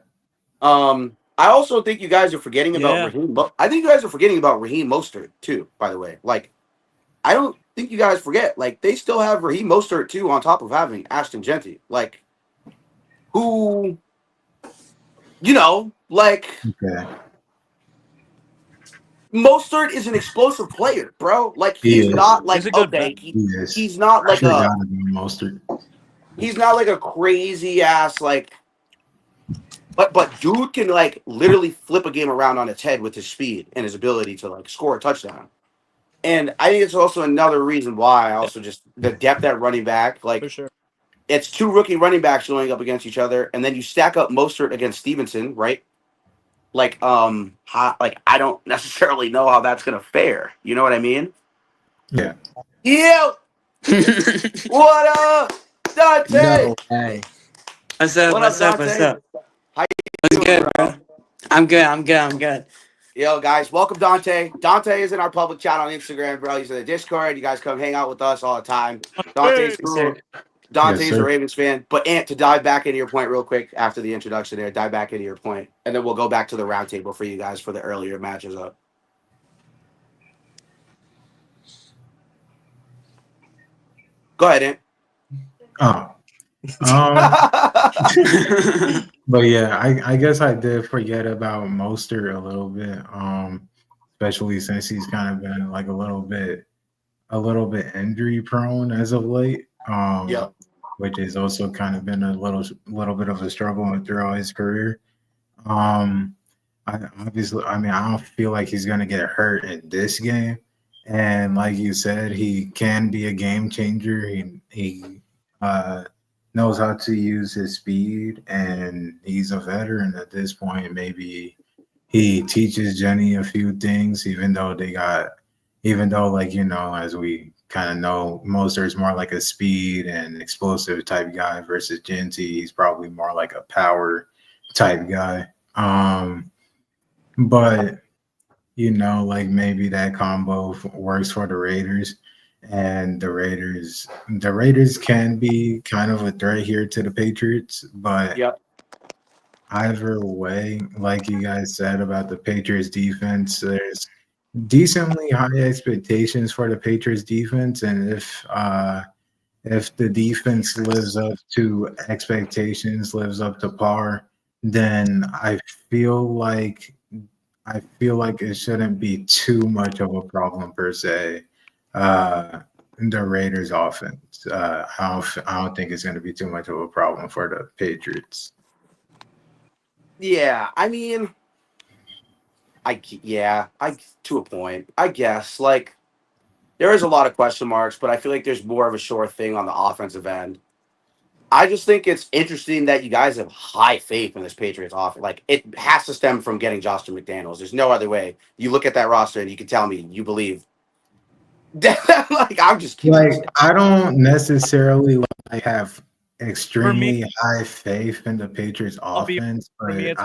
Speaker 1: I also think you guys are forgetting about
Speaker 3: Yeah.
Speaker 1: Raheem. I think you guys are forgetting about Raheem Mostert too. By the way, like, I don't think you guys forget. Like, they still have Raheem Mostert too, on top of having Ashton Genty. Like, who, like,
Speaker 5: Okay.
Speaker 1: Mostert is an explosive player, bro. Like,
Speaker 5: He
Speaker 1: he's
Speaker 5: is.
Speaker 1: not
Speaker 3: He's
Speaker 1: like
Speaker 3: a good
Speaker 1: okay,
Speaker 3: vet.
Speaker 5: He is.
Speaker 1: he's not
Speaker 5: I
Speaker 1: like
Speaker 5: forgot
Speaker 1: a
Speaker 5: about Mostert.
Speaker 1: he's not like a crazy ass like. But dude can like literally flip a game around on its head with his speed and his ability to like score a touchdown. And I think it's also another reason why I also just the depth at running back.
Speaker 3: For
Speaker 1: Like,
Speaker 3: sure.
Speaker 1: it's two rookie running backs going up against each other, and then you stack up Mostert against Stevenson, right? Like, I don't necessarily know how that's gonna fare. You know what I mean?
Speaker 5: Yeah.
Speaker 1: Yeah. What up, Dante?
Speaker 2: No way.
Speaker 6: What's up?
Speaker 1: What
Speaker 6: What's
Speaker 1: up,
Speaker 6: up? What's
Speaker 1: Dante?
Speaker 6: up?
Speaker 1: How
Speaker 6: What's
Speaker 1: you doing,
Speaker 6: good,
Speaker 1: bro?
Speaker 6: bro? I'm good. I'm good. I'm good.
Speaker 1: Yo, guys, welcome Dante. Dante is in our public chat on Instagram, bro. He's in the Discord. You guys come hang out with us all the time. Dante's
Speaker 6: Yes,
Speaker 1: cool.
Speaker 6: sir.
Speaker 1: Dante's
Speaker 5: Yes,
Speaker 1: a
Speaker 5: sir.
Speaker 1: Ravens fan. But Ant, to dive back into your point real quick after the introduction there, dive back into your point, and then we'll go back to the roundtable for you guys for the earlier matches up. Go ahead, Ant.
Speaker 5: Oh. Um, but yeah, I guess I did forget about Mostert a little bit. Especially since he's kind of been like a little bit injury prone as of late.
Speaker 1: Yep.
Speaker 5: Which has also kind of been a little bit of a struggle throughout his career. I don't feel like he's gonna get hurt in this game. And like you said, he can be a game changer. He knows how to use his speed, and he's a veteran at this point. Maybe he teaches Jenny a few things, even though like, as we kind of know, Mostert's more like a speed and explosive type guy versus Genty. He's probably more like a power type guy. But like maybe that combo works for the Raiders, and the Raiders can be kind of a threat here to the Patriots. But
Speaker 1: Yep.
Speaker 5: either way, like you guys said about the Patriots defense, there's decently high expectations for the Patriots defense, and if the defense lives up to expectations, lives up to par, then I feel like it shouldn't be too much of a problem per se. The Raiders offense, I don't think it's going to be too much of a problem for the Patriots.
Speaker 1: Yeah, I mean, I to a point, I guess. Like, there is a lot of question marks, but I feel like there's more of a sure thing on the offensive end. I just think it's interesting that you guys have high faith in this Patriots offense. Like, it has to stem from getting Justin McDaniels. There's no other way. You look at that roster and you can tell me you believe. Like, I'm just kidding.
Speaker 5: Like, I don't necessarily have extremely
Speaker 3: me-
Speaker 5: high faith in the Patriots offense,
Speaker 3: for me,
Speaker 5: but
Speaker 3: it's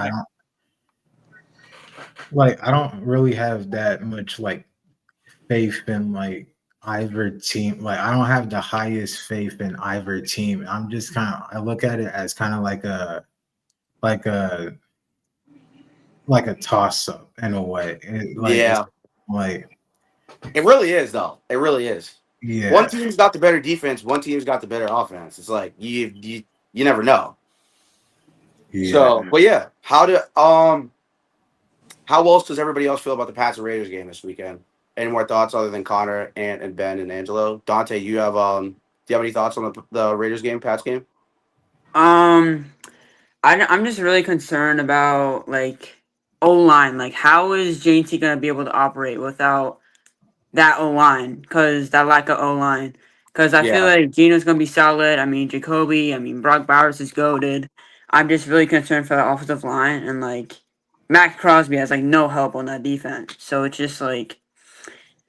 Speaker 5: I don't really have that much like faith in like either team. Like, I don't have the highest faith in either team. I'm just I look at it as kind of like a toss up in a way.
Speaker 1: Yeah. It really is, though. It really is.
Speaker 5: Yeah.
Speaker 1: One team's got the better defense. One team's got the better offense. It's like you never know.
Speaker 5: Yeah.
Speaker 1: So, but yeah, how else does everybody else feel about the Pats and Raiders game this weekend? Any more thoughts other than Connor and Ben and Angelo? Dante, do you have any thoughts on the Raiders game, Pats game?
Speaker 6: I'm just really concerned about like O-line. Like, how is JT gonna be able to operate without that O-line? Because that lack of O-line. Because I feel like Gino's gonna be solid. I mean, Jacoby. I mean, Brock Bowers is goated. I'm just really concerned for the offensive line, and like Max Crosby has like no help on that defense. So it's just like,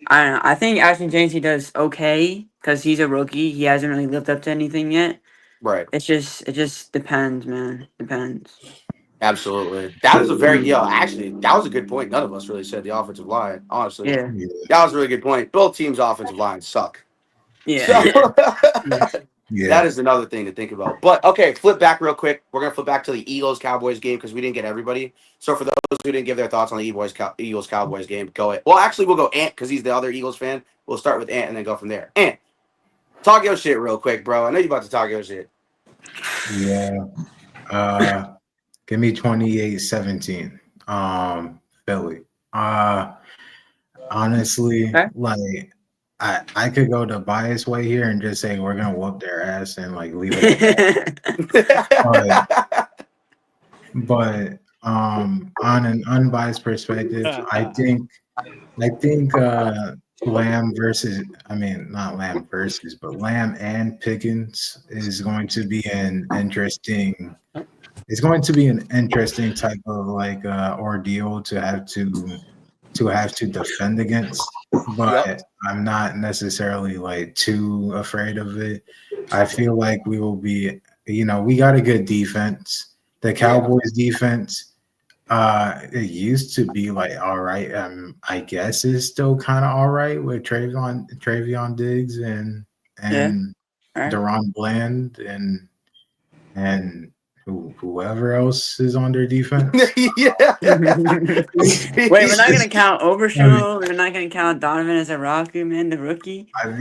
Speaker 6: I don't know. I think Ashton JT does okay because he's a rookie. He hasn't really lived up to anything yet.
Speaker 1: Right.
Speaker 6: it just depends, man. Depends.
Speaker 1: Absolutely. That was a very actually that was a good point. None of us really said the offensive line, honestly.
Speaker 6: Yeah.
Speaker 5: Yeah.
Speaker 1: That was a really good point. Both teams' offensive lines suck.
Speaker 6: Yeah.
Speaker 1: So
Speaker 5: Yeah.
Speaker 1: that is another thing to think about. But okay, flip back real quick. We're gonna flip back to the Eagles Cowboys game because we didn't get everybody. So for those who didn't give their thoughts on the Eagles Cowboys game, go ahead. Well, actually, we'll go Ant because he's the other Eagles fan. We'll start with Ant and then go from there. Ant, talk your shit real quick, bro. I know you about to talk your shit.
Speaker 5: Yeah. Give me 28-17. Philly. Honestly,
Speaker 6: Okay.
Speaker 5: like I could go the bias way here and just say we're gonna whoop their ass and like leave it at that. But on an unbiased perspective, I think Lamb versus not Lamb versus, but Lamb and Pickens is going to be an interesting. It's going to be an interesting type of like ordeal to have to defend against. But
Speaker 1: Yep.
Speaker 5: I'm not necessarily like too afraid of it. I feel like we will be. We got a good defense. The Cowboys defense. It used to be like all right. I guess it's still kind of all right with Travion Diggs and
Speaker 6: Alright.
Speaker 5: Deron Bland and whoever else is on their defense.
Speaker 1: Yeah.
Speaker 6: Wait, we're not gonna count Overshow. We're not gonna count Donovan as a Raku, man, the rookie.
Speaker 5: I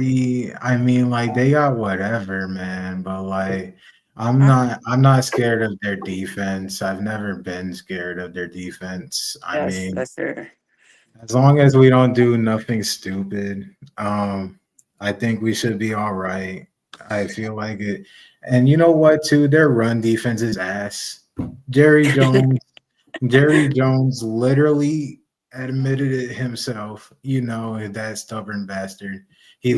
Speaker 5: mean, like they got whatever, man. But like, I'm not scared of their defense. I've never been scared of their defense. I mean,
Speaker 6: That's fair.
Speaker 5: as long as we don't do nothing stupid, I think we should be all right. I feel like it. And you know what, too? Their run defense is ass. Jerry Jones literally admitted it himself. That stubborn bastard. He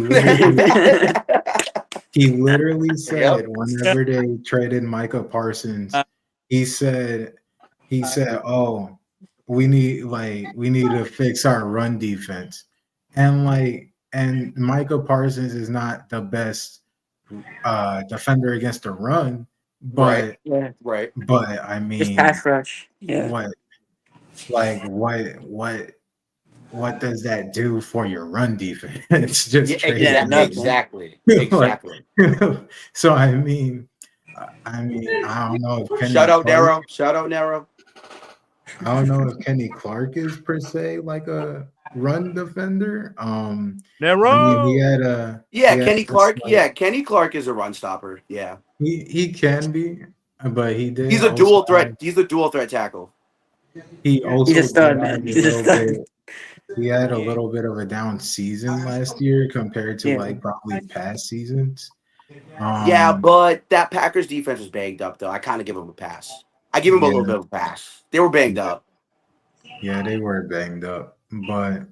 Speaker 5: literally said whenever they traded Micah Parsons, he said, "Oh, we need to fix our run defense." And Micah Parsons is not the best defender against the run, but
Speaker 1: Right.
Speaker 5: but I mean,
Speaker 6: Just pass rush. Yeah.
Speaker 5: what does that do for your run defense? It's just trade him.
Speaker 1: Exactly.
Speaker 5: So I mean, I don't know if Kenny
Speaker 1: Shout out
Speaker 5: Clark,
Speaker 1: Nero.
Speaker 5: I don't know if Kenny Clark is per se like a run defender. I mean, he had a
Speaker 1: Kenny Clark. Kenny Clark is a run stopper. Yeah,
Speaker 5: he can be, but he did.
Speaker 1: he's a dual threat. He's a dual threat tackle.
Speaker 5: He also
Speaker 6: He's a stud, man. He's a stud.
Speaker 5: He had a little bit of a down season last year compared to like probably past seasons.
Speaker 1: But that Packers defense was banged up though. I kind of give him a pass. I give him a little bit of a pass. They were banged up.
Speaker 5: Yeah, they were banged up, but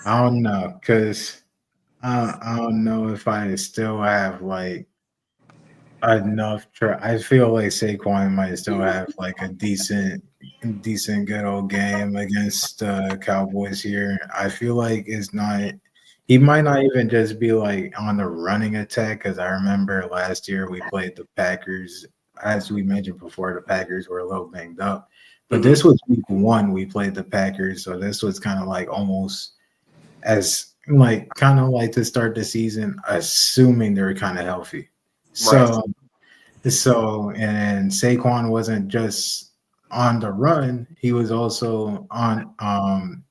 Speaker 5: I don't know because I don't know if I still have like enough. I feel like Saquon might still have like a decent good old game against the Cowboys here. I feel like it's not. He might not even just be like on the running attack because I remember last year we played the Packers. As we mentioned before, the Packers were a little banged up. But this was week 1 we played the Packers, so this was kind of like almost as like kind of like to start the season, assuming they were kind of healthy. So and Saquon wasn't just on the run; he was also on.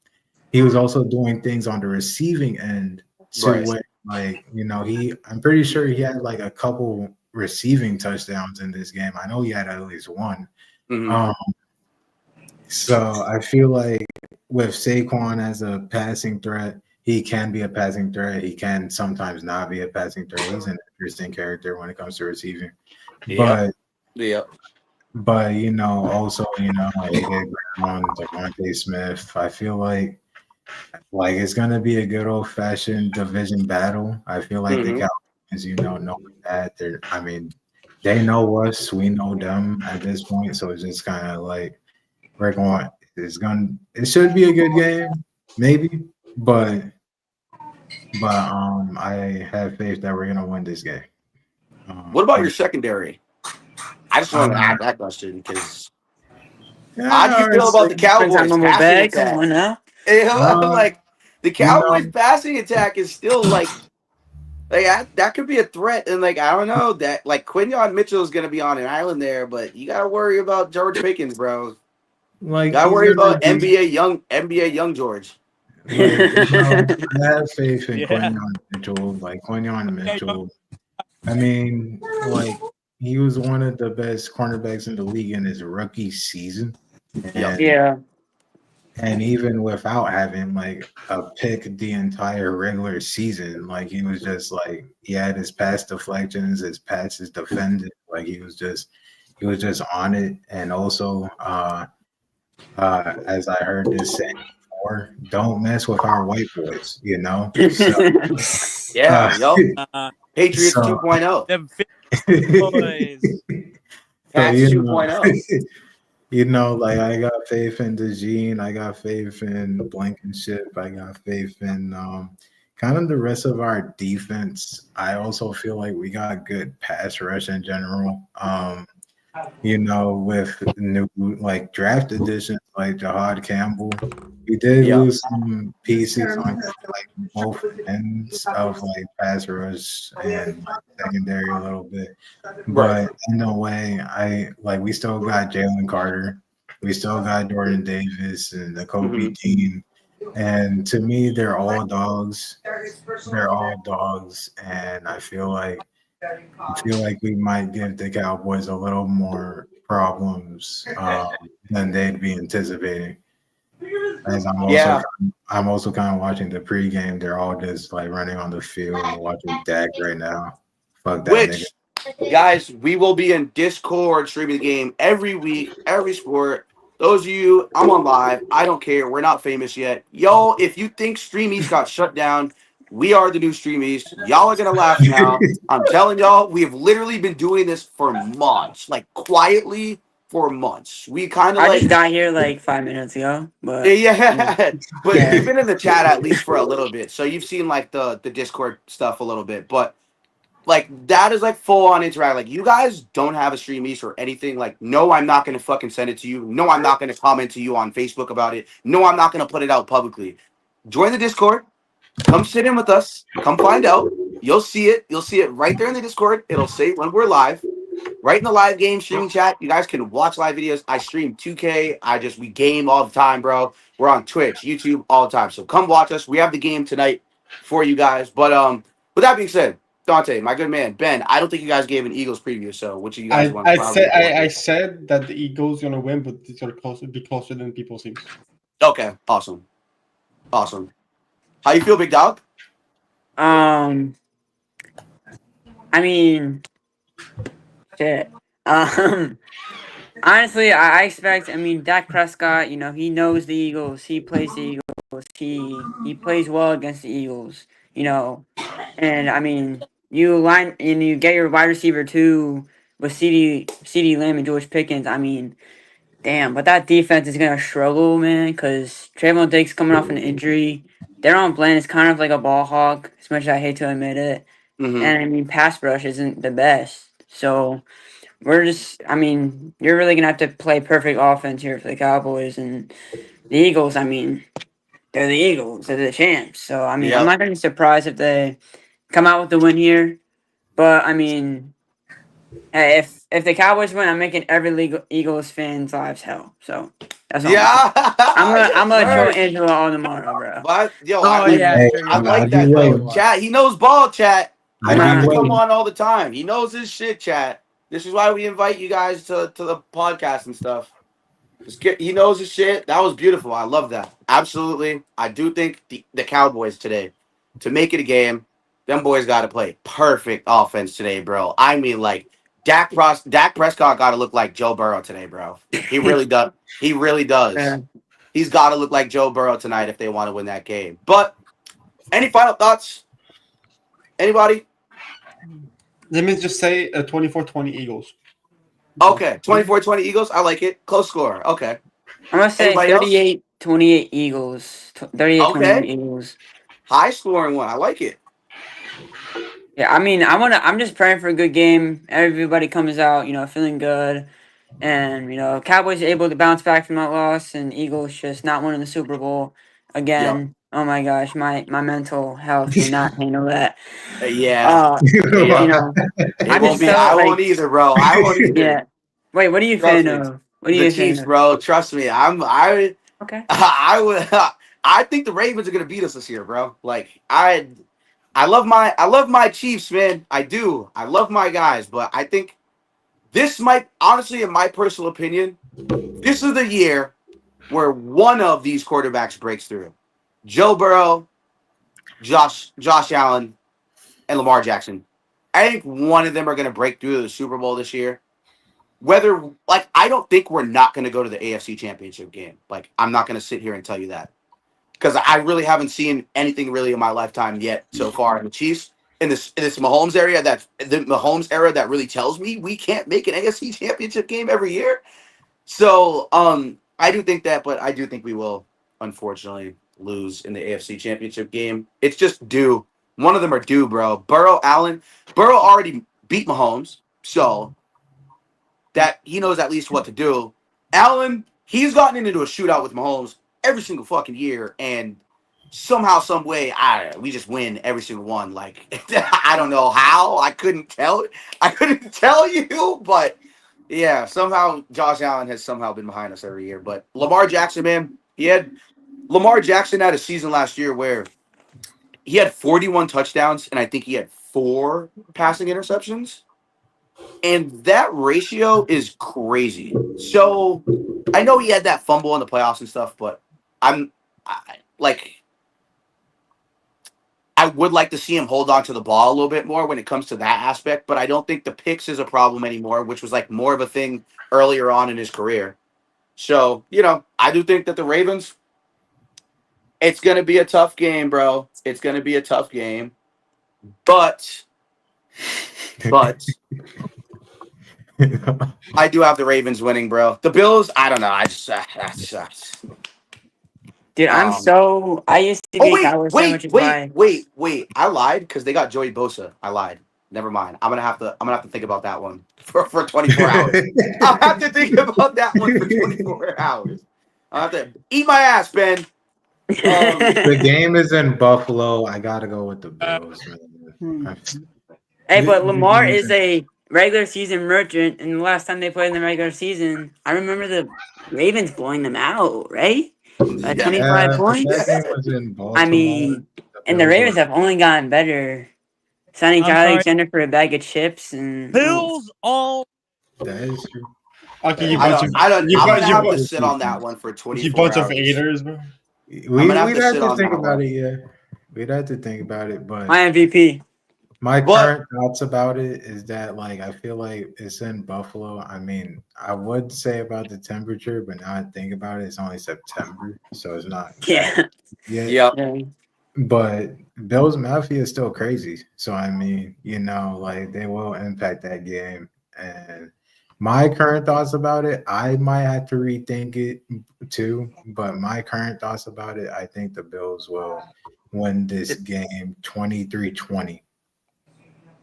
Speaker 5: He was also doing things on the receiving end. So I'm pretty sure he had like a couple receiving touchdowns in this game. I know he had at least one. So I feel like with Saquon as a passing threat, he can be a passing threat. He can sometimes not be a passing threat. He's an interesting character when it comes to receiving. But also, AJ Brown, Devontae Smith, I feel like it's gonna be a good old fashioned division battle. I feel like the Cowboys, knowing that they know us, we know them at this point. So it's just kind of like it should be a good game, maybe, but I have faith that we're gonna win this game.
Speaker 1: What about your secondary? I just want to ask that question because
Speaker 5: Yeah,
Speaker 1: how do you feel about the
Speaker 6: Depends on
Speaker 1: Cowboys
Speaker 6: my
Speaker 1: passing
Speaker 6: bag. Come
Speaker 1: attack?
Speaker 6: on now.
Speaker 1: Like the
Speaker 5: you know,
Speaker 1: Cowboys passing attack is still like that could be a threat, and like I don't know that like Quinyon Mitchell is gonna be on an island there, but you gotta worry about George Pickens, bro.
Speaker 5: like
Speaker 1: Gotta
Speaker 5: he's
Speaker 1: worry
Speaker 5: gonna
Speaker 1: about
Speaker 5: be
Speaker 1: NBA young George.
Speaker 5: like I have faith in
Speaker 3: Yeah.
Speaker 5: Quinyon Mitchell. Like Quinyon Mitchell, I mean, like he was one of the best cornerbacks in the league in his rookie season,
Speaker 1: Yep.
Speaker 6: Yeah.
Speaker 5: and even without having like a pick the entire regular season, like he was just like he had his pass deflections, his passes defended, like he was just on it, and also as I heard this saying before, don't mess with our white boys, you know. So,
Speaker 1: Yeah, yup.
Speaker 3: Uh,
Speaker 1: Patriots
Speaker 5: so-
Speaker 1: 2.0.
Speaker 3: them fit boys.
Speaker 1: Pats
Speaker 5: you know,
Speaker 1: 2.0.
Speaker 5: you know, like I got faith in DeJean, I got faith in Blankenship, I got faith in kind of the rest of our defense. I also feel like we got good pass rush in general. You know, with new like draft additions like Jahad Campbell, we did
Speaker 1: Yeah.
Speaker 5: lose some pieces on like both ends of like pass rush and like secondary a little bit.
Speaker 1: Right.
Speaker 5: But in a way, we still got Jalen Carter, we still got Jordan Davis and the Kobe Dean. And to me, they're all dogs. They're all dogs, and I feel like we might give the Cowboys a little more problems than they'd be anticipating. As I'm also kind of watching the pregame. They're all just like running on the field and watching Dak right now. Fuck that nigga.
Speaker 1: Which, guys, we will be in Discord streaming the game every week, every sport. Those of you, I'm on live. I don't care. We're not famous yet. Yo, if you think Stream East got shut down, we are the new Stream East. Y'all are going to laugh now. I'm telling y'all, we have literally been doing this for months, like quietly for months. We kind of
Speaker 6: I
Speaker 1: like.
Speaker 6: just got here like 5 minutes ago, but
Speaker 1: Yeah, but
Speaker 6: Yeah.
Speaker 1: you've been in the chat at least for a little bit, so you've seen like the Discord stuff a little bit, but like that is like full on interact. Like you guys don't have a Stream East or anything. Like, no, I'm not gonna fucking send it to you. No, I'm not gonna comment to you on Facebook about it. No, I'm not gonna put it out publicly. Join the Discord. Come sit in with us. Come find out. You'll see it. You'll see it right there in the Discord. It'll say when we're live. Right in the live game streaming chat, you guys can watch live videos. I stream 2K. We game all the time, bro. We're on Twitch, YouTube, all the time. So come watch us. We have the game tonight for you guys. But with that being said, Dante, my good man, Ben, I don't think you guys gave an Eagles preview. So which of you guys want?
Speaker 4: I said that the Eagles gonna win, but it's gonna be closer than people seem.
Speaker 1: Okay, awesome. How you feel, big dog?
Speaker 6: I mean, shit. Honestly, I expect. I mean, Dak Prescott. You know, he knows the Eagles. He plays the Eagles. He plays well against the Eagles. You know, and I mean, you get your wide receiver too with CD Lamb and George Pickens. I mean, damn, but that defense is gonna struggle, man, because Trayvon Diggs coming off an injury. Deron Bland is kind of like a ball hawk, as much as I hate to admit it.
Speaker 1: Mm-hmm.
Speaker 6: And I mean, pass rush isn't the best. So I mean, you're really gonna have to play perfect offense here for the Cowboys and the Eagles. I mean, they're the Eagles, they're the champs. So I mean,
Speaker 1: Yep.
Speaker 6: I'm not gonna be surprised if they come out with the win here. But I mean, if the Cowboys win, I'm making every Eagles fan's lives hell. So that's all.
Speaker 1: Yeah,
Speaker 6: I'm gonna
Speaker 1: yes,
Speaker 6: show
Speaker 1: sir.
Speaker 6: Angela all tomorrow, bro.
Speaker 1: But yo,
Speaker 2: Oh,
Speaker 1: I,
Speaker 2: yeah,
Speaker 5: Hey,
Speaker 2: sure,
Speaker 1: I
Speaker 2: yeah.
Speaker 1: like
Speaker 5: I'd
Speaker 1: that
Speaker 5: be
Speaker 1: though.
Speaker 5: waiting.
Speaker 1: Chat, he knows ball. Chat. You
Speaker 5: I'd
Speaker 1: don't have
Speaker 5: be
Speaker 1: to come
Speaker 5: waiting.
Speaker 1: on all the time. He knows his shit. Chat. This is why we invite you guys to the podcast and stuff. He knows his shit. That was beautiful. I love that. Absolutely. I do think the Cowboys today, to make it a game, them boys got to play perfect offense today, bro. I mean, like, Dak Prescott got to look like Joe Burrow today, bro. He really does. He really does.
Speaker 6: Yeah.
Speaker 1: He's got to look like Joe Burrow tonight if they want to win that game. But any final thoughts? Anybody?
Speaker 4: Let me just say 24-20 Eagles.
Speaker 1: Okay. 24-20 Eagles. I like it. Close score. Okay.
Speaker 6: I'm gonna say
Speaker 1: Anybody else?
Speaker 6: 38-28 Eagles. 38-28
Speaker 1: Okay.
Speaker 6: Eagles.
Speaker 1: High scoring one. I like it.
Speaker 6: Yeah, I mean, I'm just praying for a good game. Everybody comes out, feeling good, and Cowboys are able to bounce back from that loss, and Eagles just not winning the Super Bowl
Speaker 1: Yep.
Speaker 6: again. Oh my gosh, my mental health cannot handle that.
Speaker 1: Yeah.
Speaker 6: You
Speaker 1: Yeah.
Speaker 6: know,
Speaker 1: It
Speaker 6: I'm
Speaker 1: won't
Speaker 6: just
Speaker 1: be.
Speaker 6: so
Speaker 1: I won't
Speaker 6: like,
Speaker 1: either, bro. I won't either.
Speaker 6: yeah. Wait, what are you a
Speaker 1: Trust
Speaker 6: fan
Speaker 1: me.
Speaker 6: of? What are
Speaker 1: The
Speaker 6: you a fan
Speaker 1: Chiefs,
Speaker 6: of?
Speaker 1: bro. Trust me.
Speaker 6: Okay.
Speaker 1: I would. I think the Ravens are gonna beat us this year, bro. Like I love my Chiefs, man. I do. I love my guys, but I think this might, honestly, in my personal opinion, this is the year where one of these quarterbacks breaks through. Joe Burrow, Josh Allen, and Lamar Jackson. I think one of them are going to break through to the Super Bowl this year. I don't think we're not going to go to the AFC Championship game. Like, I'm not going to sit here and tell you that because I really haven't seen anything really in my lifetime yet so far in the Chiefs in this Mahomes area that really tells me we can't make an AFC Championship game every year. So I do think that, but I do think we will unfortunately lose in the AFC Championship game. It's just due. One of them are due, bro. Burrow already beat Mahomes, so that he knows at least what to do. Allen, he's gotten into a shootout with Mahomes every single fucking year, and somehow, some way, we just win every single one. Like I don't know how. I couldn't tell. I couldn't tell you, but yeah, somehow Josh Allen has somehow been behind us every year. But Lamar Jackson, man, Lamar Jackson had a season last year where he had 41 touchdowns, and I think he had 4 passing interceptions. And that ratio is crazy. So I know he had that fumble in the playoffs and stuff, but like I would like to see him hold on to the ball a little bit more when it comes to that aspect, but I don't think the picks is a problem anymore, which was like more of a thing earlier on in his career. So, I do think that the Ravens, it's going to be a tough game, bro. It's going to be a tough game. But I do have the Ravens winning, bro. The Bills, I don't know. I just
Speaker 6: Dude, I used to
Speaker 1: Oh,
Speaker 6: be a Cowboys fan, which is why.
Speaker 1: wait. I lied because they got Joey Bosa. I lied. Never mind. I'm gonna have to think about that one for 24 hours. I'll have to think about that one for 24 hours. I'll have to eat my ass, Ben.
Speaker 5: The game is in Buffalo. I gotta go with the Bills, man.
Speaker 6: Hey, but
Speaker 5: The
Speaker 6: Lamar
Speaker 5: game
Speaker 6: is a regular season merchant, and the last time they played in the regular season, I remember the Ravens blowing them out, right? By
Speaker 1: Yeah.
Speaker 6: 25
Speaker 5: but
Speaker 6: points.
Speaker 5: that game was in Baltimore.
Speaker 6: I mean, and the
Speaker 5: Bills
Speaker 6: Ravens
Speaker 5: were-
Speaker 6: have only gotten better. Signing
Speaker 3: I'm
Speaker 6: Tyler
Speaker 3: sorry.
Speaker 6: Alexander for a bag of chips and
Speaker 3: Bills all
Speaker 5: That is true.
Speaker 4: Okay, you
Speaker 1: I
Speaker 4: bunch
Speaker 1: don't.
Speaker 4: of
Speaker 1: I don't.
Speaker 4: you
Speaker 1: I'm
Speaker 4: bunch
Speaker 1: gonna
Speaker 4: you
Speaker 1: have to
Speaker 4: bu-
Speaker 1: sit on that one for
Speaker 4: you
Speaker 1: 24
Speaker 4: bunch of
Speaker 1: hours.
Speaker 4: haters, bro.
Speaker 1: gonna have
Speaker 5: We'd
Speaker 1: to
Speaker 5: have
Speaker 1: sit
Speaker 5: to
Speaker 1: on
Speaker 5: think
Speaker 1: that
Speaker 5: about
Speaker 1: one.
Speaker 5: it, yeah. We'd have to think about it, but
Speaker 6: my MVP.
Speaker 5: my
Speaker 1: But-
Speaker 5: current thoughts about it is that, like, I feel like it's in Buffalo. I mean, I would say about the temperature, but now I think about it, it's only September, so it's not
Speaker 6: Yeah.
Speaker 5: yet.
Speaker 1: Yep.
Speaker 6: Yeah.
Speaker 5: But Bills Mafia is still crazy. So I mean, like they will impact that game. And my current thoughts about it, I might have to rethink it too. But my current thoughts about it, I think the Bills will win this game 23-20.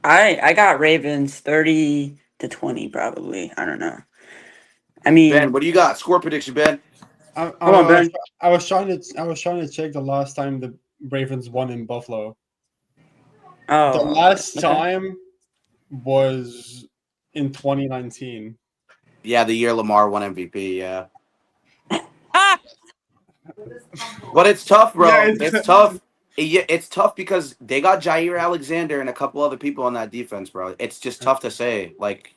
Speaker 6: I got Ravens 30-20 probably. I don't know. I mean,
Speaker 1: Ben, what do you got? Score prediction, Ben.
Speaker 6: Come on, Ben.
Speaker 4: I was trying to check the last time the Ravens won in Buffalo.
Speaker 6: oh,
Speaker 4: The last
Speaker 6: okay.
Speaker 4: time was in 2019.
Speaker 1: Yeah, the year Lamar won MVP. Yeah. But it's tough, bro.
Speaker 4: Yeah,
Speaker 1: it's tough. It's tough because they got Jair Alexander and a couple other people on that defense, bro. It's just tough to say. Like,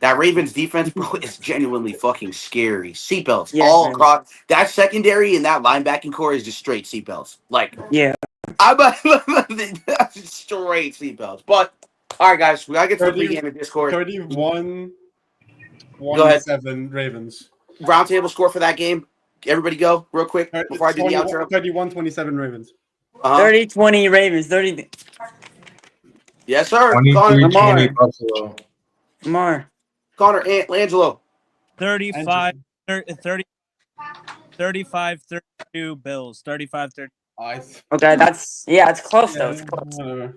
Speaker 1: that Ravens defense, bro, is genuinely fucking scary. Seatbelts
Speaker 6: Yeah,
Speaker 1: all
Speaker 6: man.
Speaker 1: across. That secondary and that linebacking core is just straight seatbelts. Like,
Speaker 6: Yeah.
Speaker 1: that's straight seatbelts. But, all right, guys, we got to get to the
Speaker 4: 30
Speaker 1: pregame in Discord.
Speaker 4: 31
Speaker 1: Go ahead.
Speaker 4: 7 Ravens.
Speaker 1: Roundtable score for that game. Everybody go real quick before I do the outro.
Speaker 4: 31-27 Ravens.
Speaker 6: 30-20 Ravens. 30.
Speaker 1: Yes, sir.
Speaker 5: 23-20
Speaker 6: Lamar.
Speaker 5: Buffalo.
Speaker 6: Lamar.
Speaker 1: Connor, Angelo.
Speaker 3: 35, 30, 35, 32 Bills. 35, 30.
Speaker 6: Okay, it's close though. It's close.
Speaker 4: Whatever.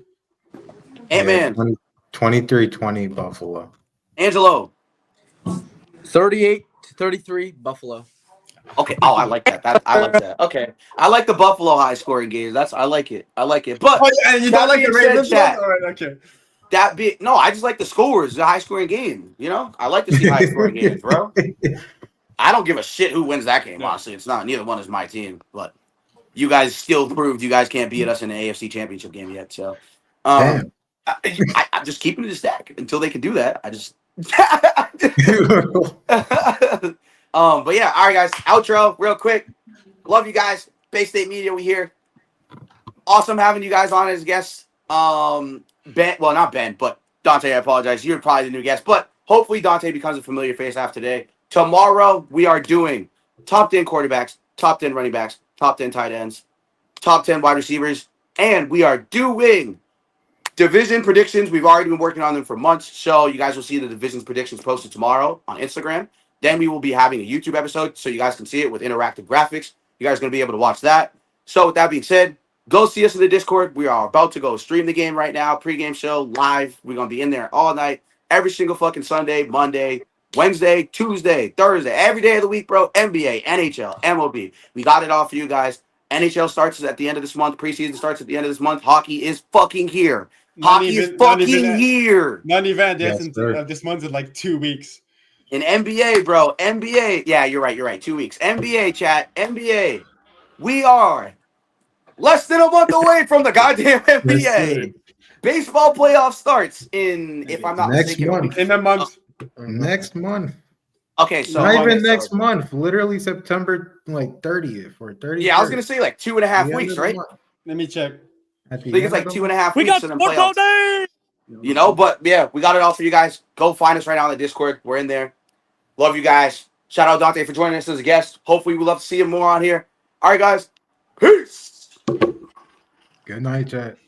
Speaker 1: Ant-Man,
Speaker 5: 23-20 Buffalo.
Speaker 1: Angelo.
Speaker 2: 38-33 Buffalo.
Speaker 1: Okay. Oh, I like that. I like that. Okay. I like the Buffalo high scoring games. I like it. I like it. But
Speaker 4: Oh, and you
Speaker 1: that
Speaker 4: don't like the
Speaker 1: being said,
Speaker 4: Ravens one?
Speaker 1: chat,
Speaker 4: All right, okay.
Speaker 1: no, I just like the scores, the high scoring game. You know, I like to see high scoring games, bro. I don't give a shit who wins that game.
Speaker 4: No.
Speaker 1: Honestly, it's not. Neither one is my team. But you guys still proved you guys can't beat us in the AFC Championship game yet. So,
Speaker 5: Damn.
Speaker 1: I'm just keeping it a stack until they can do that. I just. But yeah, all right, guys. Outro, real quick. Love you guys. Bay State Media, we here. Awesome having you guys on as guests. Ben, well, not Ben, but Dante. I apologize. You're probably the new guest, but hopefully Dante becomes a familiar face after today. Tomorrow we are doing top 10 quarterbacks, top 10 running backs, top 10 tight ends, top 10 wide receivers, and we are doing division predictions. We've already been working on them for months, so you guys will see the divisions predictions posted tomorrow on Instagram. Then we will be having a YouTube episode so you guys can see it with interactive graphics. You guys are going to be able to watch that. So with that being said, go see us in the Discord. We are about to go stream the game right now, pregame show, live. We're going to be in there all night, every single fucking Sunday, Monday, Wednesday, Tuesday, Thursday, every day of the week, bro. NBA, NHL, MLB. We got it all for you guys. NHL starts at the end of this month. Preseason starts at the end of this month. Hockey is fucking here. Hockey is fucking here.
Speaker 4: Not even
Speaker 5: Yes,
Speaker 4: this month is like 2 weeks.
Speaker 1: In NBA, bro. NBA. Yeah, you're right. 2 weeks. NBA, chat. NBA. We are less than a month away from the goddamn NBA. Baseball playoff starts in, if I'm not
Speaker 5: Next
Speaker 1: mistaken,
Speaker 5: month.
Speaker 4: In a month.
Speaker 5: Next month.
Speaker 1: Okay, so
Speaker 5: Not
Speaker 1: okay,
Speaker 5: even
Speaker 1: so-
Speaker 5: next month. Literally September 30th or 30th.
Speaker 1: Yeah, I was gonna say like 2.5 weeks, right?
Speaker 4: Let me check.
Speaker 1: I think it's like 2.5
Speaker 3: We
Speaker 1: weeks
Speaker 3: got
Speaker 1: in the
Speaker 3: football
Speaker 1: playoffs.
Speaker 3: day.
Speaker 1: You know, but yeah, we got it all for you guys. Go find us right now on the Discord. We're in there. Love you guys. Shout out Dante for joining us as a guest. Hopefully, we'll love to see him more on here. All right, guys. Peace.
Speaker 5: Good night, chat.